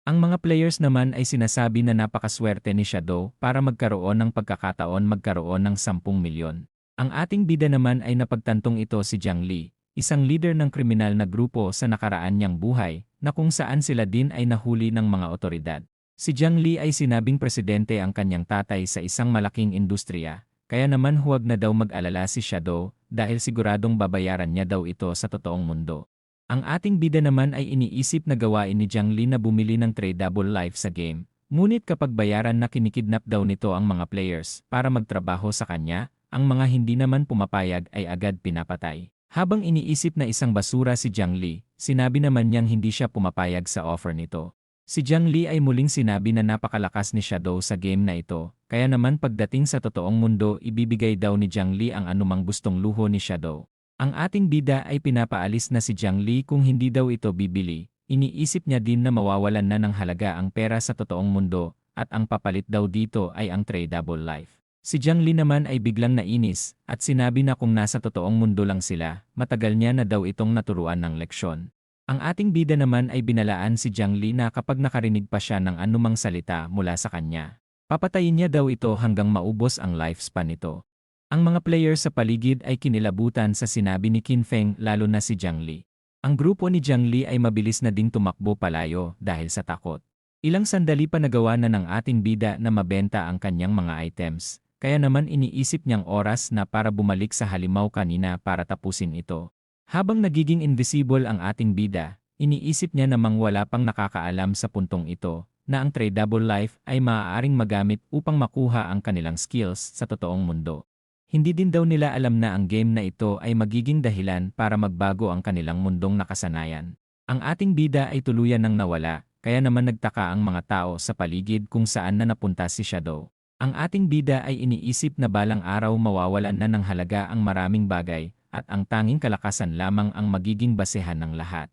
Ang mga players naman ay sinasabi na napakaswerte ni Shadow para magkaroon ng pagkakataon magkaroon ng 10 milyon. Ang ating bida naman ay napagtantong ito si Jiang Li, isang leader ng kriminal na grupo sa nakaraan niyang buhay, na kung saan sila din ay nahuli ng mga otoridad. Si Jiang Li ay sinabing presidente ang kanyang tatay sa isang malaking industriya, kaya naman huwag na daw mag-alala si Shadow dahil siguradong babayaran niya daw ito sa totoong mundo. Ang ating bida naman ay iniisip na gawain ni Jiang Li na bumili ng tradable life sa game, ngunit kapag bayaran na kinikidnap daw nito ang mga players para magtrabaho sa kanya, ang mga hindi naman pumapayag ay agad pinapatay. Habang iniisip na isang basura si Jiang Li, sinabi naman niyang hindi siya pumapayag sa offer nito. Si Jiang Li ay muling sinabi na napakalakas ni Shadow sa game na ito, kaya naman pagdating sa totoong mundo ibibigay daw ni Jiang Li ang anumang gustong luho ni Shadow. Ang ating bida ay pinapaalis na si Jiang Li kung hindi daw ito bibili, iniisip niya din na mawawalan na ng halaga ang pera sa totoong mundo at ang papalit daw dito ay ang tradable life. Si Jiang Li naman ay biglang nainis at sinabi na kung nasa totoong mundo lang sila, matagal niya na daw itong naturuan ng leksyon. Ang ating bida naman ay binalaan si Jiang Li na kapag nakarinig pa siya ng anumang salita mula sa kanya, papatayin niya daw ito hanggang maubos ang lifespan nito. Ang mga player sa paligid ay kinilabutan sa sinabi ni Qin Feng lalo na si Jiang Li. Ang grupo ni Jiang Li ay mabilis na ding tumakbo palayo dahil sa takot. Ilang sandali pa nagawa na ng ating bida na mabenta ang kanyang mga items, kaya naman iniisip niyang oras na para bumalik sa halimaw kanina para tapusin ito. Habang nagiging invisible ang ating bida, iniisip niya namang wala pang nakakaalam sa puntong ito na ang tradable life ay maaaring magamit upang makuha ang kanilang skills sa totoong mundo. Hindi din daw nila alam na ang game na ito ay magiging dahilan para magbago ang kanilang mundong nakasanayan. Ang ating bida ay tuluyan ng nawala, kaya naman nagtaka ang mga tao sa paligid kung saan na napunta si Shadow. Ang ating bida ay iniisip na balang araw mawawalan na ng halaga ang maraming bagay at ang tanging kalakasan lamang ang magiging basehan ng lahat.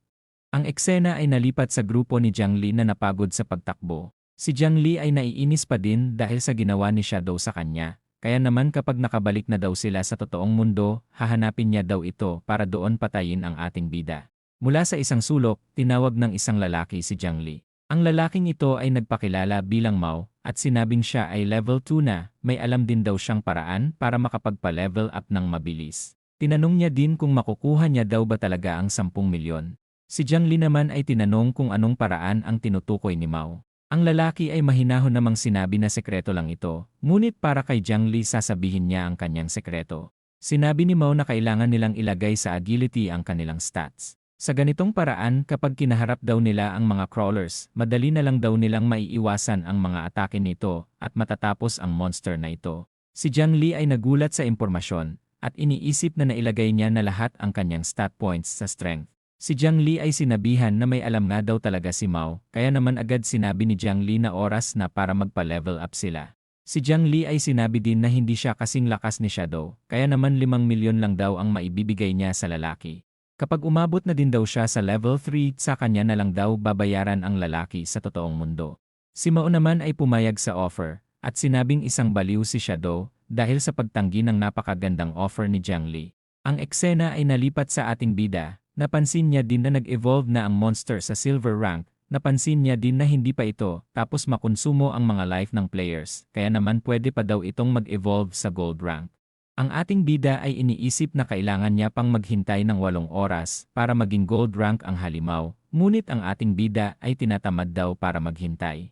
Ang eksena ay nalipat sa grupo ni Jiang Li na napagod sa pagtakbo. Si Jiang Li ay naiinis pa din dahil sa ginawa ni Shadow sa kanya. Kaya naman kapag nakabalik na daw sila sa totoong mundo, hahanapin niya daw ito para doon patayin ang ating bida. Mula sa isang sulok, tinawag ng isang lalaki si Jiang Li. Ang lalaking ito ay nagpakilala bilang Mao at sinabing siya ay level 2 na, may alam din daw siyang paraan para makapagpa-level up ng mabilis. Tinanong niya din kung makukuha niya daw ba talaga ang 10 milyon. Si Jiang Li naman ay tinanong kung anong paraan ang tinutukoy ni Mao. Ang lalaki ay mahinahon namang sinabi na sekreto lang ito, ngunit para kay Jiang Li sasabihin niya ang kanyang sekreto. Sinabi ni Mao na kailangan nilang ilagay sa agility ang kanilang stats. Sa ganitong paraan kapag kinaharap daw nila ang mga crawlers, madali na lang daw nilang maiiwasan ang mga atake nito at matatapos ang monster na ito. Si Jiang Li ay nagulat sa impormasyon at iniisip na nailagay niya na lahat ang kanyang stat points sa strength. Si Jiang Li ay sinabihan na may alam nga daw talaga si Mao, kaya naman agad sinabi ni Jiang Li na oras na para magpa-level up sila. Si Jiang Li ay sinabi din na hindi siya kasing lakas ni Shadow, kaya naman 5 milyon lang daw ang maibibigay niya sa lalaki. Kapag umabot na din daw siya sa level 3, sa kanya na lang daw babayaran ang lalaki sa totoong mundo. Si Mao naman ay pumayag sa offer, at sinabing isang baliw si Shadow dahil sa pagtanggi ng napakagandang offer ni Jiang Li. Ang eksena ay nalipat sa ating bida. Napansin niya din na nag-evolve na ang monster sa silver rank, napansin niya din na hindi pa ito, tapos makonsumo ang mga life ng players, kaya naman pwede pa daw itong mag-evolve sa gold rank. Ang ating bida ay iniisip na kailangan niya pang maghintay ng 8 oras para maging gold rank ang halimaw, ngunit ang ating bida ay tinatamad daw para maghintay.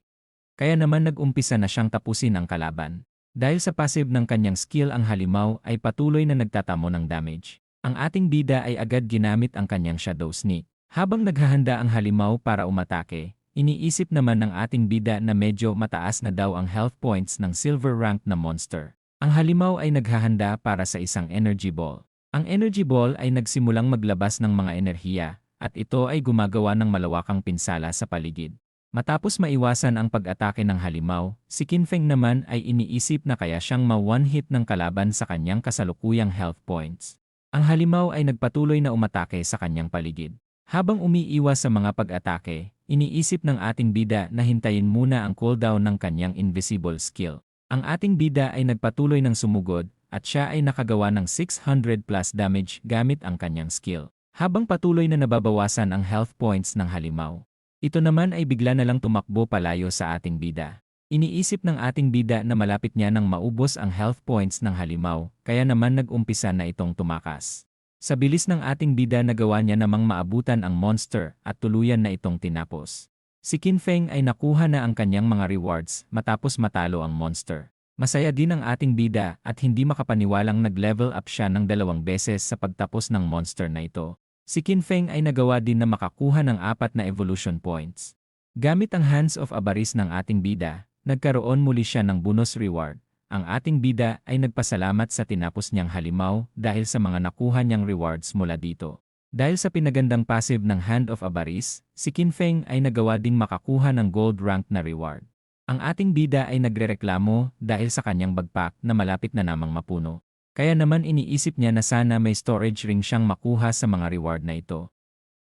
Kaya naman nag-umpisa na siyang tapusin ang kalaban. Dahil sa passive ng kanyang skill ang halimaw ay patuloy na nagtatamo ng damage. Ang ating bida ay agad ginamit ang kanyang shadow sneak. Habang naghahanda ang halimaw para umatake, iniisip naman ng ating bida na medyo mataas na daw ang health points ng silver rank na monster. Ang halimaw ay naghahanda para sa isang energy ball. Ang energy ball ay nagsimulang maglabas ng mga enerhiya, at ito ay gumagawa ng malawakang pinsala sa paligid. Matapos maiwasan ang pag-atake ng halimaw, si Qin Feng naman ay iniisip na kaya siyang ma-one-hit ng kalaban sa kanyang kasalukuyang health points. Ang halimaw ay nagpatuloy na umatake sa kanyang paligid. Habang umiiwas sa mga pag-atake, iniisip ng ating bida na hintayin muna ang cooldown ng kanyang invisible skill. Ang ating bida ay nagpatuloy ng sumugod at siya ay nakagawa ng 600 plus damage gamit ang kanyang skill. Habang patuloy na nababawasan ang health points ng halimaw. Ito naman ay bigla na lang tumakbo palayo sa ating bida. Iniisip ng ating bida na malapit niya nang maubos ang health points ng halimaw, kaya naman nag-umpisa na itong tumakas. Sa bilis ng ating bida nagawa niya namang maabutan ang monster at tuluyan na itong tinapos. Si Qin Feng ay nakuha na ang kanyang mga rewards matapos matalo ang monster. Masaya din ang ating bida at hindi makapaniwalang nag-level up siya ng 2 beses sa pagtapos ng monster na ito. Si Qin Feng ay nagawa din na makakuha ng 4 na evolution points. Gamit ang Hands of Avarice ng ating bida, nagkaroon muli siya ng bonus reward. Ang ating bida ay nagpasalamat sa tinapos niyang halimaw dahil sa mga nakuha niyang rewards mula dito. Dahil sa pinagandang passive ng Hand of Avarice, si Qin Feng ay nagawa ding makakuha ng gold rank na reward. Ang ating bida ay nagrereklamo dahil sa kanyang bagpak na malapit na namang mapuno. Kaya naman iniisip niya na sana may storage ring siyang makuha sa mga reward na ito.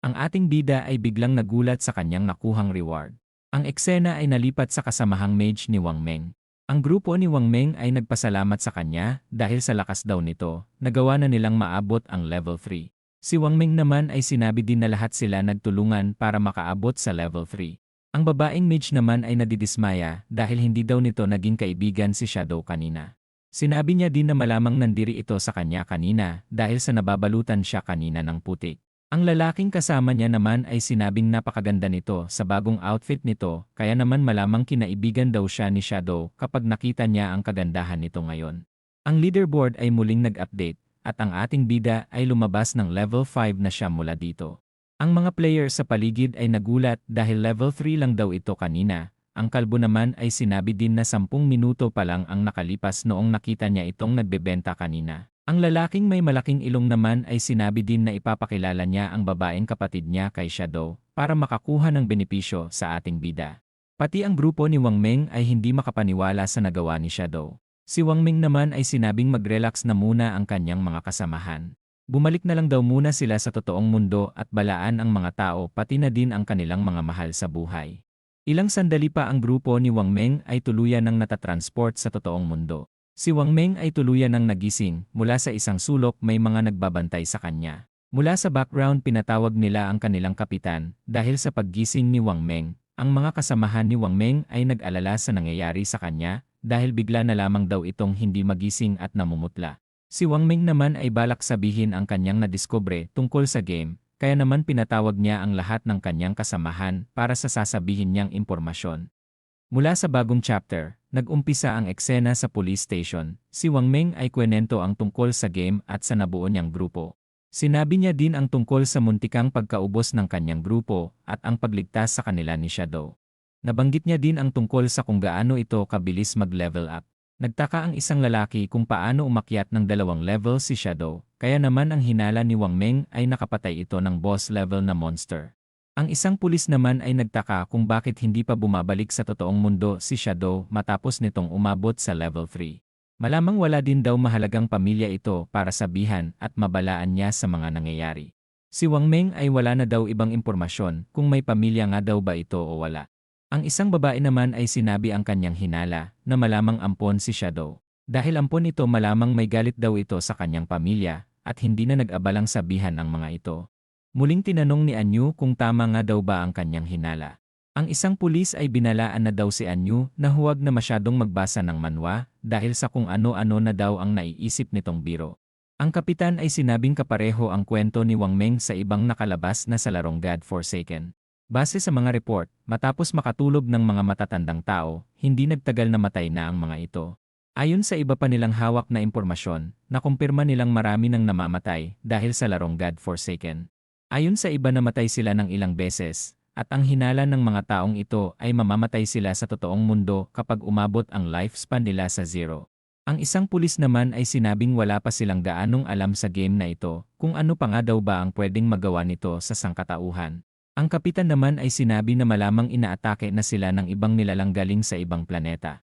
Ang ating bida ay biglang nagulat sa kanyang nakuhang reward. Ang eksena ay nalipat sa kasamahang mage ni Wang Meng. Ang grupo ni Wang Meng ay nagpasalamat sa kanya dahil sa lakas daw nito, nagawa na nilang maabot ang level 3. Si Wang Meng naman ay sinabi din na lahat sila nagtulungan para makaabot sa level 3. Ang babaeng mage naman ay nadidismaya dahil hindi daw nito naging kaibigan si Shadow kanina. Sinabi niya din na malamang nandiri ito sa kanya kanina dahil sa nababalutan siya kanina ng putik. Ang lalaking kasama niya naman ay sinabing napakaganda nito sa bagong outfit nito kaya naman malamang kinaibigan daw siya ni Shadow kapag nakita niya ang kagandahan nito ngayon. Ang leaderboard ay muling nag-update at ang ating bida ay lumabas ng level 5 na siya mula dito. Ang mga player sa paligid ay nagulat dahil level 3 lang daw ito kanina. Ang kalbo naman ay sinabi din na 10 minuto pa lang ang nakalipas noong nakita niya itong nagbebenta kanina. Ang lalaking may malaking ilong naman ay sinabi din na ipapakilala niya ang babaeng kapatid niya kay Shadow para makakuha ng benepisyo sa ating bida. Pati ang grupo ni Wang Meng ay hindi makapaniwala sa nagawa ni Shadow. Si Wang Meng naman ay sinabing mag-relax na muna ang kanyang mga kasamahan. Bumalik na lang daw muna sila sa totoong mundo at balaan ang mga tao pati na din ang kanilang mga mahal sa buhay. Ilang sandali pa ang grupo ni Wang Meng ay tuluyan ng natatransport sa totoong mundo. Si Wang Meng ay tuluyan ng nagising, mula sa isang sulok may mga nagbabantay sa kanya. Mula sa background pinatawag nila ang kanilang kapitan, dahil sa paggising ni Wang Meng, ang mga kasamahan ni Wang Meng ay nag-alala sa nangyayari sa kanya, dahil bigla na lamang daw itong hindi magising at namumutla. Si Wang Meng naman ay balak sabihin ang kanyang nadiskubre tungkol sa game, kaya naman pinatawag niya ang lahat ng kanyang kasamahan para sa sasabihin niyang impormasyon. Mula sa bagong chapter, nag-umpisa ang eksena sa police station. Si Wang Meng ay kwento ang tungkol sa game at sa nabuo niyang grupo. Sinabi niya din ang tungkol sa muntikang pagkaubos ng kanyang grupo at ang pagligtas sa kanila ni Shadow. Nabanggit niya din ang tungkol sa kung gaano ito kabilis mag-level up. Nagtaka ang isang lalaki kung paano umakyat ng 2 level si Shadow, kaya naman ang hinala ni Wang Meng ay nakapatay ito ng boss level na monster. Ang isang pulis naman ay nagtaka kung bakit hindi pa bumabalik sa totoong mundo si Shadow matapos nitong umabot sa level 3. Malamang wala din daw mahalagang pamilya ito para sabihan at mabalaan niya sa mga nangyayari. Si Wang Meng ay wala na daw ibang impormasyon kung may pamilya nga daw ba ito o wala. Ang isang babae naman ay sinabi ang kanyang hinala na malamang ampon si Shadow. Dahil ampon ito malamang may galit daw ito sa kanyang pamilya at hindi na nag-abalang sabihan ang mga ito. Muling tinanong ni Anyu kung tama nga daw ba ang kanyang hinala. Ang isang pulis ay binalaan na daw si Anyu na huwag na masyadong magbasa ng manhwa dahil sa kung ano-ano na daw ang naiisip nitong biro. Ang kapitan ay sinabing kapareho ang kwento ni Wang Meng sa ibang nakalabas na sa larong God Forsaken. Base sa mga report, matapos makatulog ng mga matatandang tao, hindi nagtagal na matay na ang mga ito. Ayon sa iba pa nilang hawak na impormasyon, nakumpirma nilang marami nang namamatay dahil sa larong God Forsaken. Ayon sa iba namatay sila ng ilang beses, at ang hinala ng mga taong ito ay mamamatay sila sa totoong mundo kapag umabot ang lifespan nila sa 0. Ang isang pulis naman ay sinabing wala pa silang gaanong alam sa game na ito kung ano pa nga daw ba ang pwedeng magawa nito sa sangkatauhan. Ang kapitan naman ay sinabi na malamang inaatake na sila ng ibang nilalang galing sa ibang planeta.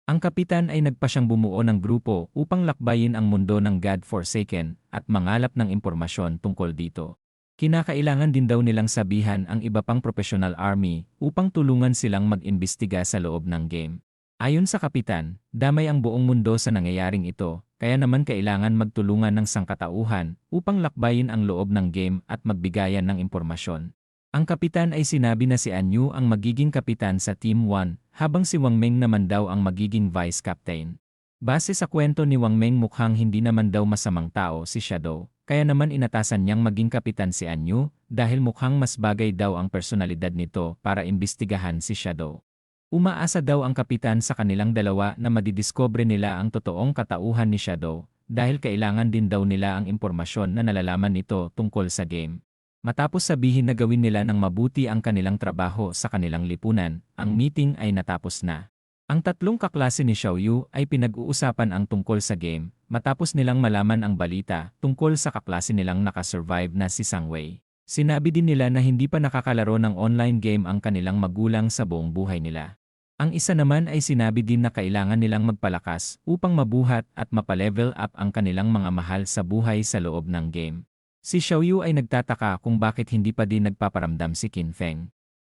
Ang kapitan ay nagpasyang bumuo ng grupo upang lakbayin ang mundo ng God Forsaken at mangalap ng impormasyon tungkol dito. Kinakailangan din daw nilang sabihan ang iba pang professional army upang tulungan silang mag-imbestiga sa loob ng game. Ayon sa kapitan, damay ang buong mundo sa nangyayaring ito, kaya naman kailangan magtulungan ng sangkatauhan upang lakbayin ang loob ng game at magbigayan ng impormasyon. Ang kapitan ay sinabi na si Anyu ang magiging kapitan sa Team 1, habang si Wang Meng naman daw ang magiging vice captain. Base sa kwento ni Wang Meng mukhang hindi naman daw masamang tao si Shadow. Kaya naman inatasan niyang maging kapitan si Anyu dahil mukhang mas bagay daw ang personalidad nito para imbestigahan si Shadow. Umaasa daw ang kapitan sa kanilang dalawa na madidiscover nila ang totoong katauhan ni Shadow dahil kailangan din daw nila ang impormasyon na nalalaman nito tungkol sa game. Matapos sabihin na gawin nila ng mabuti ang kanilang trabaho sa kanilang lipunan, ang meeting ay natapos na. Ang tatlong kaklase ni Xiaoyu ay pinag-uusapan ang tungkol sa game matapos nilang malaman ang balita tungkol sa kaklase nilang nakasurvive na si Sangwei. Sinabi din nila na hindi pa nakakalaro ng online game ang kanilang magulang sa buong buhay nila. Ang isa naman ay sinabi din na kailangan nilang magpalakas upang mabuhat at mapalevel up ang kanilang mga mahal sa buhay sa loob ng game. Si Xiaoyu ay nagtataka kung bakit hindi pa din nagpaparamdam si Qin Feng.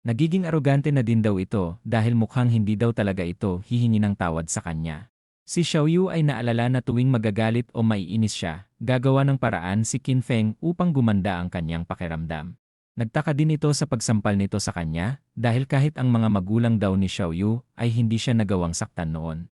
Nagiging arogante na din daw ito dahil mukhang hindi daw talaga ito hihingi ng tawad sa kanya. Si Xiaoyu ay naalala na tuwing magagalit o maiinis siya, gagawa ng paraan si Qin Feng upang gumanda ang kanyang pakiramdam. Nagtaka din ito sa pagsampal nito sa kanya dahil kahit ang mga magulang daw ni Xiaoyu ay hindi siya nagawang saktan noon.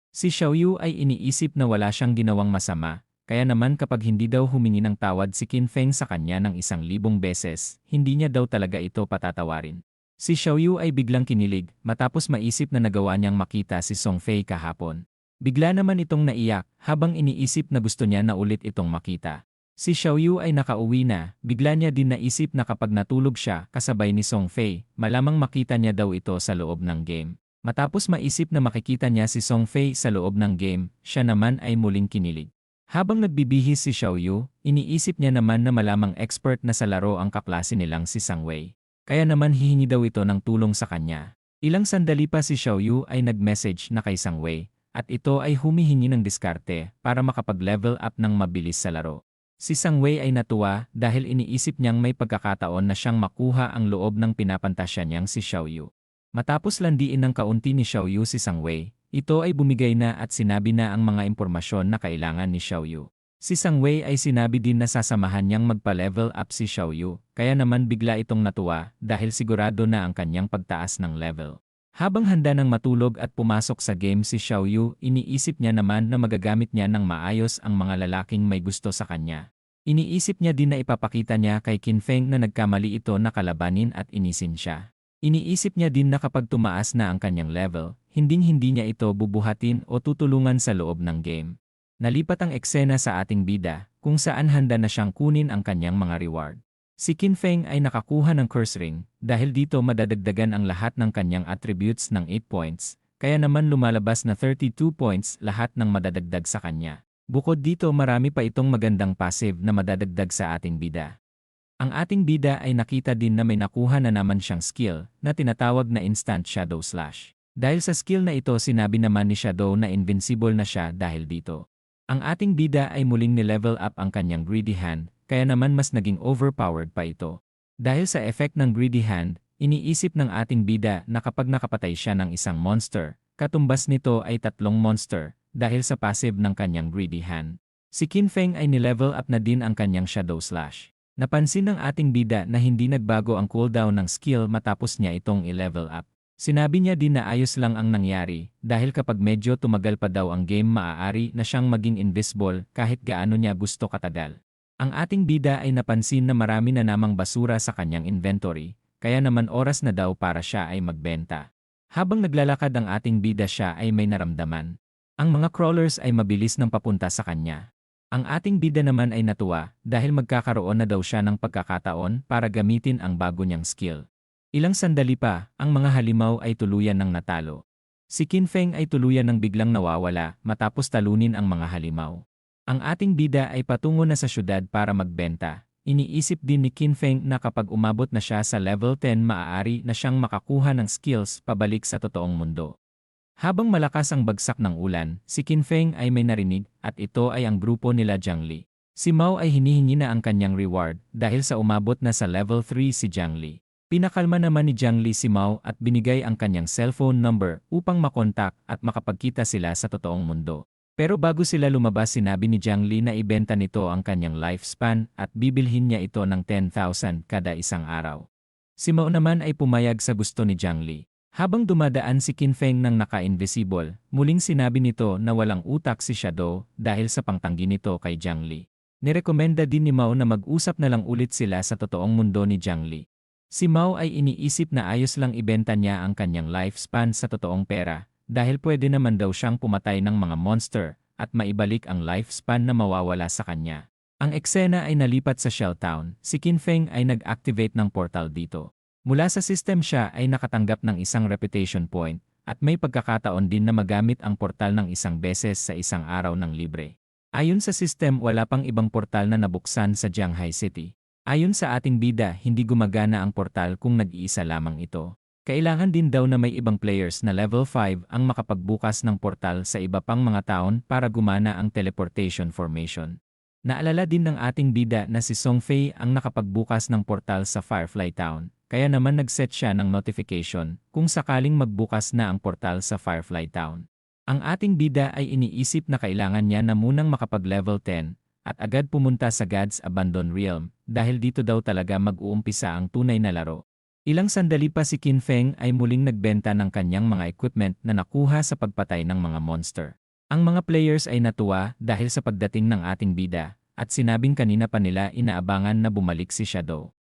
Si Xiaoyu ay iniisip na wala siyang ginawang masama, kaya naman kapag hindi daw humingi ng tawad si Qin Feng sa kanya ng 1,000 beses, hindi niya daw talaga ito patatawarin. Si Xiaoyu ay biglang kinilig matapos maisip na nagawa niyang makita si Song Fei kahapon. Bigla naman itong naiyak habang iniisip na gusto niya na ulit itong makita. Si Xiaoyu ay nakauwi na, bigla niya din naisip na kapag natulog siya kasabay ni Song Fei, malamang makita niya daw ito sa loob ng game. Matapos maisip na makikita niya si Song Fei sa loob ng game, siya naman ay muling kinilig. Habang nagbibihis si Xiaoyu, iniisip niya naman na malamang expert na sa laro ang kaklase nilang si Sang Wei. Kaya naman hihingi daw ito ng tulong sa kanya. Ilang sandali pa si Xiaoyu ay nag-message na kay Sang Wei, at ito ay humihingi ng diskarte para makapag-level up ng mabilis sa laro. Si Sang Wei ay natuwa dahil iniisip niyang may pagkakataon na siyang makuha ang loob ng pinapantasya niyang si Xiaoyu. Matapos landiin ng kaunti ni Xiaoyu si Sang Wei, ito ay bumigay na at sinabi na ang mga impormasyon na kailangan ni Xiaoyu. Si Sang Wei ay sinabi din na sasamahan niyang magpa-level up si Xiaoyu, kaya naman bigla itong natuwa dahil sigurado na ang kanyang pagtaas ng level. Habang handa ng matulog at pumasok sa game si Xiaoyu, iniisip niya naman na magagamit niya ng maayos ang mga lalaking may gusto sa kanya. Iniisip niya din na ipapakita niya kay Qin Feng na nagkamali ito na kalabanin at inisin siya. Iniisip niya din na kapag tumaas na ang kanyang level, hinding-hindi niya ito bubuhatin o tutulungan sa loob ng game. Nalipat ang eksena sa ating bida, kung saan handa na siyang kunin ang kanyang mga reward. Si Qin Feng ay nakakuha ng curse ring, dahil dito madadagdagan ang lahat ng kanyang attributes ng 8 points, kaya naman lumalabas na 32 points lahat ng madadagdag sa kanya. Bukod dito marami pa itong magandang passive na madadagdag sa ating bida. Ang ating bida ay nakita din na may nakuha na naman siyang skill na tinatawag na Instant Shadow Slash. Dahil sa skill na ito sinabi naman ni Shadow na invincible na siya dahil dito. Ang ating bida ay muling ni-level up ang kanyang Greedy Hand, kaya naman mas naging overpowered pa ito. Dahil sa effect ng Greedy Hand, iniisip ng ating bida na kapag nakapatay siya ng isang monster, katumbas nito ay 3 monster, dahil sa passive ng kanyang Greedy Hand. Si Qin Feng ay ni-level up na din ang kanyang Shadow Slash. Napansin ng ating bida na hindi nagbago ang cooldown ng skill matapos niya itong i-level up. Sinabi niya din na ayos lang ang nangyari dahil kapag medyo tumagal pa daw ang game maaari na siyang maging invisible kahit gaano niya gusto katagal. Ang ating bida ay napansin na marami na namang basura sa kanyang inventory, kaya naman oras na daw para siya ay magbenta. Habang naglalakad ang ating bida siya ay may naramdaman. Ang mga crawlers ay mabilis nang papunta sa kanya. Ang ating bida naman ay natuwa dahil magkakaroon na daw siya ng pagkakataon para gamitin ang bago niyang skill. Ilang sandali pa, ang mga halimaw ay tuluyan ng natalo. Si Qin Feng ay tuluyan ng biglang nawawala matapos talunin ang mga halimaw. Ang ating bida ay patungo na sa syudad para magbenta. Iniisip din ni Qin Feng na kapag umabot na siya sa level 10 maaari na siyang makakuha ng skills pabalik sa totoong mundo. Habang malakas ang bagsak ng ulan, si Qin Feng ay may narinig at ito ay ang grupo nila Jiang Li. Si Mao ay hinihingi na ang kanyang reward dahil sa umabot na sa level 3 si Jiang Li. Pinakalma naman ni Jiang Li si Mao at binigay ang kanyang cellphone number upang makontak at makapagkita sila sa totoong mundo. Pero bago sila lumabas sinabi ni Jiang Li na ibenta nito ang kanyang lifespan at bibilhin niya ito ng 10,000 kada isang araw. Si Mao naman ay pumayag sa gusto ni Jiang Li. Habang dumadaan si Qin Feng ng naka-invisible, muling sinabi nito na walang utak si Shadow dahil sa pangtanggi nito kay Jiang Li. Nirekomenda din ni Mao na mag-usap na lang ulit sila sa totoong mundo ni Jiang Li. Si Mao ay iniisip na ayos lang ibenta niya ang kanyang lifespan sa totoong pera dahil pwede naman daw siyang pumatay ng mga monster at maibalik ang lifespan na mawawala sa kanya. Ang eksena ay nalipat sa Shell Town. Si Qin Feng ay nag-activate ng portal dito. Mula sa system siya ay nakatanggap ng isang reputation point at may pagkakataon din na magamit ang portal ng isang beses sa isang araw ng libre. Ayon sa system wala pang ibang portal na nabuksan sa Jianghai City. Ayon sa ating bida, hindi gumagana ang portal kung nag-iisa lamang ito. Kailangan din daw na may ibang players na level 5 ang makapagbukas ng portal sa iba pang mga taon para gumana ang teleportation formation. Naalala din ng ating bida na si Song Fei ang nakapagbukas ng portal sa Firefly Town, kaya naman nag-set siya ng notification kung sakaling magbukas na ang portal sa Firefly Town. Ang ating bida ay iniisip na kailangan niya na munang makapag-level 10 at agad pumunta sa God's Abandoned Realm dahil dito daw talaga mag-uumpisa ang tunay na laro. Ilang sandali pa si Qin Feng ay muling nagbenta ng kanyang mga equipment na nakuha sa pagpatay ng mga monster. Ang mga players ay natuwa dahil sa pagdating ng ating bida, at sinabing kanina pa nila inaabangan na bumalik si Shadow.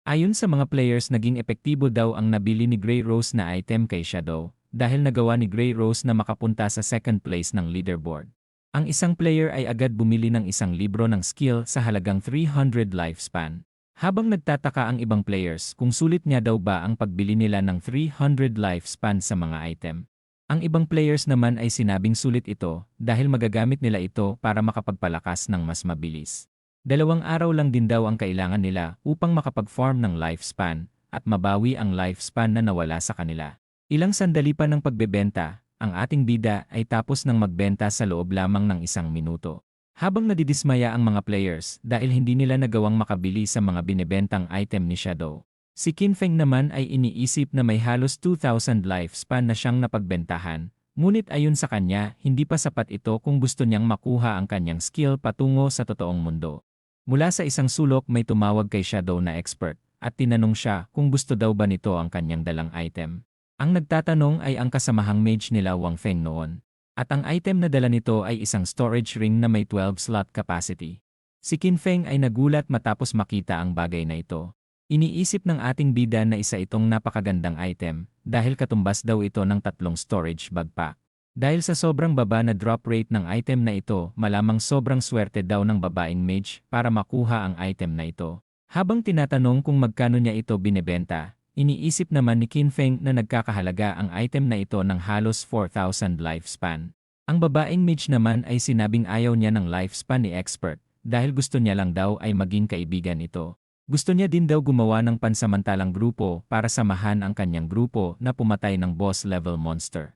Ayon sa mga players, naging epektibo daw ang nabili ni Grey Rose na item kay Shadow, dahil nagawa ni Grey Rose na makapunta sa second place ng leaderboard. Ang isang player ay agad bumili ng isang libro ng skill sa halagang 300 lifespan. Habang nagtataka ang ibang players kung sulit nga daw ba ang pagbili nila ng 300 lifespan sa mga item. Ang ibang players naman ay sinabing sulit ito dahil magagamit nila ito para makapagpalakas ng mas mabilis. 2 araw lang din daw ang kailangan nila upang makapag-farm ng lifespan at mabawi ang lifespan na nawala sa kanila. Ilang sandali pa ng pagbebenta, ang ating bida ay tapos ng magbenta sa loob lamang ng 1 minuto. Habang nadidismaya ang mga players dahil hindi nila nagawang makabili sa mga binebentang item ni Shadow. Si Qin Feng naman ay iniisip na may halos 2,000 lifespan na siyang napagbentahan, ngunit ayon sa kanya, hindi pa sapat ito kung gusto niyang makuha ang kanyang skill patungo sa totoong mundo. Mula sa isang sulok may tumawag kay Shadow na expert, at tinanong siya kung gusto daw ba nito ang kanyang dalang item. Ang nagtatanong ay ang kasamahang mage nila Wang Feng noon. At ang item na dala nito ay isang storage ring na may 12 slot capacity. Si Qin Feng ay nagulat matapos makita ang bagay na ito. Iniisip ng ating bida na isa itong napakagandang item dahil katumbas daw ito ng 3 storage bag pack. Dahil sa sobrang baba na drop rate ng item na ito, malamang sobrang swerte daw ng babaeng mage para makuha ang item na ito. Habang tinatanong kung magkano niya ito binebenta, iniisip naman ni Qin Feng na nagkakahalaga ang item na ito ng halos 4,000 lifespan. Ang babaeng mage naman ay sinabing ayaw niya ng lifespan ni expert dahil gusto niya lang daw ay maging kaibigan ito. Gusto niya din daw gumawa ng pansamantalang grupo para samahan ang kanyang grupo na pumatay ng boss-level monster.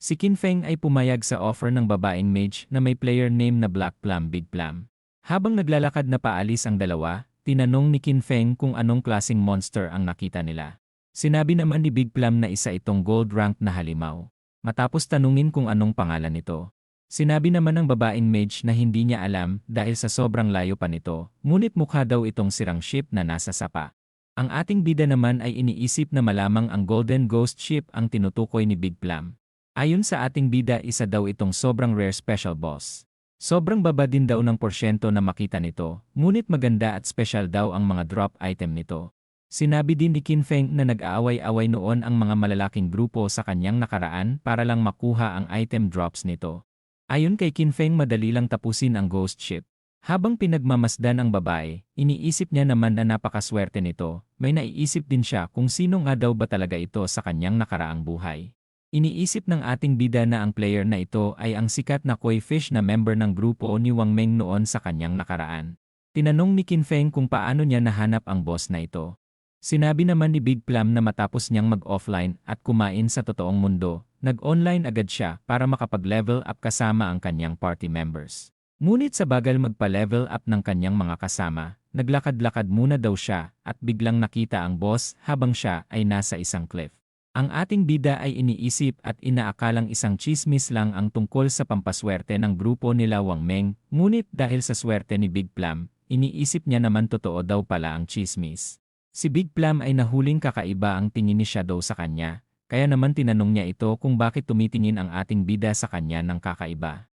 Si Qin Feng ay pumayag sa offer ng babaeng mage na may player name na Black Plum Big Plum. Habang naglalakad na paalis ang dalawa, tinanong ni Qin Feng kung anong klaseng monster ang nakita nila. Sinabi naman ni Big Plum na isa itong gold rank na halimaw. Matapos tanungin kung anong pangalan nito. Sinabi naman ng babaeng mage na hindi niya alam dahil sa sobrang layo pa nito, ngunit mukha daw itong sirang ship na nasa sapa. Ang ating bida naman ay iniisip na malamang ang Golden Ghost Ship ang tinutukoy ni Big Plum. Ayon sa ating bida, isa daw itong sobrang rare special boss. Sobrang baba din daw ng porsyento na makita nito, ngunit maganda at special daw ang mga drop item nito. Sinabi din ni Qin Feng na nag-aaway-away noon ang mga malalaking grupo sa kanyang nakaraan para lang makuha ang item drops nito. Ayon kay Qin Feng, madali lang tapusin ang ghost ship. Habang pinagmamasdan ang babae, iniisip niya naman na napakaswerte nito. May naiisip din siya kung sino nga daw ba talaga ito sa kanyang nakaraang buhay. Iniisip ng ating bida na ang player na ito ay ang sikat na koi fish na member ng grupo ni Wang Meng noon sa kanyang nakaraan. Tinanong ni Qin Feng kung paano niya nahanap ang boss na ito. Sinabi naman ni Big Plum na matapos niyang mag-offline at kumain sa totoong mundo, nag-online agad siya para makapag-level up kasama ang kanyang party members. Ngunit sa bagal magpa-level up ng kanyang mga kasama, naglakad-lakad muna daw siya at biglang nakita ang boss habang siya ay nasa isang cliff. Ang ating bida ay iniisip at inaakalang isang chismis lang ang tungkol sa pampaswerte ng grupo nila Wang Meng, ngunit dahil sa swerte ni Big Plum, iniisip niya naman totoo daw pala ang chismis. Si Big Plum ay nahuling kakaiba ang tingin ni Shadow sa kanya, kaya naman tinanong niya ito kung bakit tumitingin ang ating bida sa kanya ng kakaiba.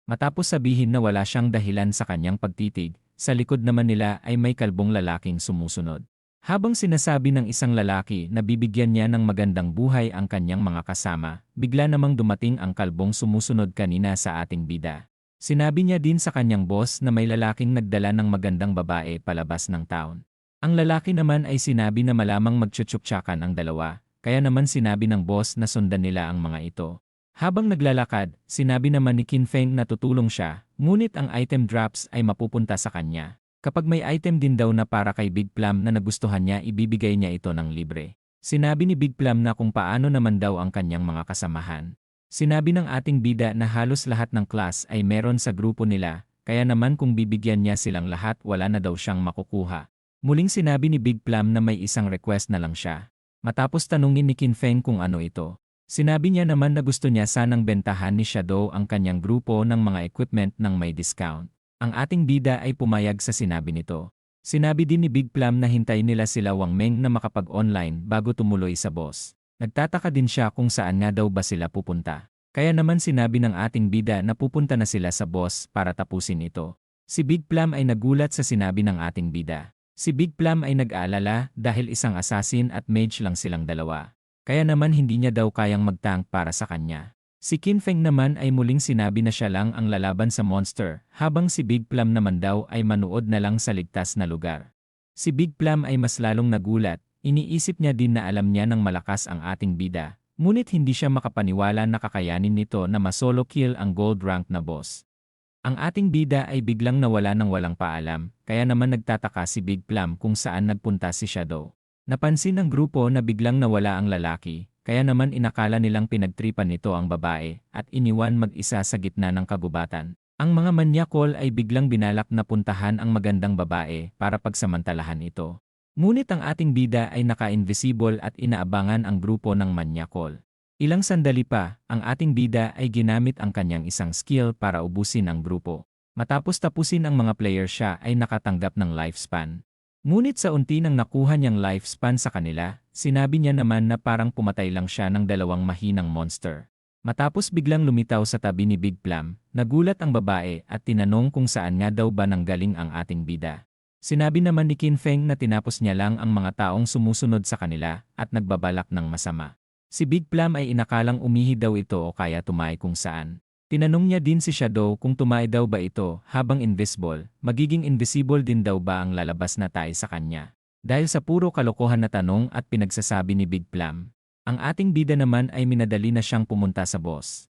Matapos sabihin na wala siyang dahilan sa kanyang pagtitig, sa likod naman nila ay may kalbong lalaking sumusunod. Habang sinasabi ng isang lalaki na bibigyan niya ng magandang buhay ang kanyang mga kasama, bigla namang dumating ang kalbong sumusunod kanina sa ating bida. Sinabi niya din sa kanyang boss na may lalaking nagdala ng magandang babae palabas ng town. Ang lalaki naman ay sinabi na malamang magtsutsuptsakan ang dalawa, kaya naman sinabi ng boss na sundan nila ang mga ito. Habang naglalakad, sinabi naman ni Qin Feng na tutulong siya, ngunit ang item drops ay mapupunta sa kanya. Kapag may item din daw na para kay Big Plum na nagustuhan niya, ibibigay niya ito ng libre. Sinabi ni Big Plum na kung paano naman daw ang kanyang mga kasamahan. Sinabi ng ating bida na halos lahat ng class ay meron sa grupo nila, kaya naman kung bibigyan niya silang lahat wala na daw siyang makukuha. Muling sinabi ni Big Plum na may isang request na lang siya. Matapos tanungin ni Qin Feng kung ano ito, sinabi niya naman na gusto niya sanang bentahan ni Shadow ang kanyang grupo ng mga equipment ng may discount. Ang ating bida ay pumayag sa sinabi nito. Sinabi din ni Big Plum na hintayin nila sila Wang Meng na makapag-online bago tumuloy sa boss. Nagtataka din siya kung saan nga daw ba sila pupunta. Kaya naman sinabi ng ating bida na pupunta na sila sa boss para tapusin ito. Si Big Plum ay nagulat sa sinabi ng ating bida. Si Big Plum ay nag-aalala dahil isang assassin at mage lang silang dalawa. Kaya naman hindi niya daw kayang mag-tank para sa kanya. Si Qin Feng naman ay muling sinabi na siya lang ang lalaban sa monster, habang si Big Plum naman daw ay manuod na lang sa ligtas na lugar. Si Big Plum ay mas lalong nagulat, iniisip niya din na alam niya ng malakas ang ating bida, ngunit hindi siya makapaniwala na kakayanin nito na masolo kill ang gold rank na boss. Ang ating bida ay biglang nawala ng walang paalam, kaya naman nagtataka si Big Plum kung saan nagpunta si Shadow. Napansin ng grupo na biglang nawala ang lalaki, kaya naman inakala nilang pinagtripan nito ang babae at iniwan mag-isa sa gitna ng kagubatan. Ang mga manyakol ay biglang binalak na puntahan ang magandang babae para pagsamantalahan ito. Ngunit ang ating bida ay naka-invisible at inaabangan ang grupo ng manyakol. Ilang sandali pa, ang ating bida ay ginamit ang kanyang isang skill para ubusin ang grupo. Matapos tapusin ang mga player siya ay nakatanggap ng lifespan. Ngunit sa unti nang nakuha niyang lifespan sa kanila, sinabi niya naman na parang pumatay lang siya ng dalawang mahinang monster. Matapos biglang lumitaw sa tabi ni Big Plum, nagulat ang babae at tinanong kung saan nga daw ba nanggaling ang ating bida. Sinabi naman ni Qin Feng na tinapos niya lang ang mga taong sumusunod sa kanila at nagbabalak ng masama. Si Big Plum ay inakalang umihi daw ito o kaya tumay kung saan. Tinanong niya din si Shadow kung tumay daw ba ito habang invisible, magiging invisible din daw ba ang lalabas na tayo sa kanya. Dahil sa puro kalokohan na tanong at pinagsasabi ni Big Plum, ang ating bida naman ay minadali na siyang pumunta sa boss.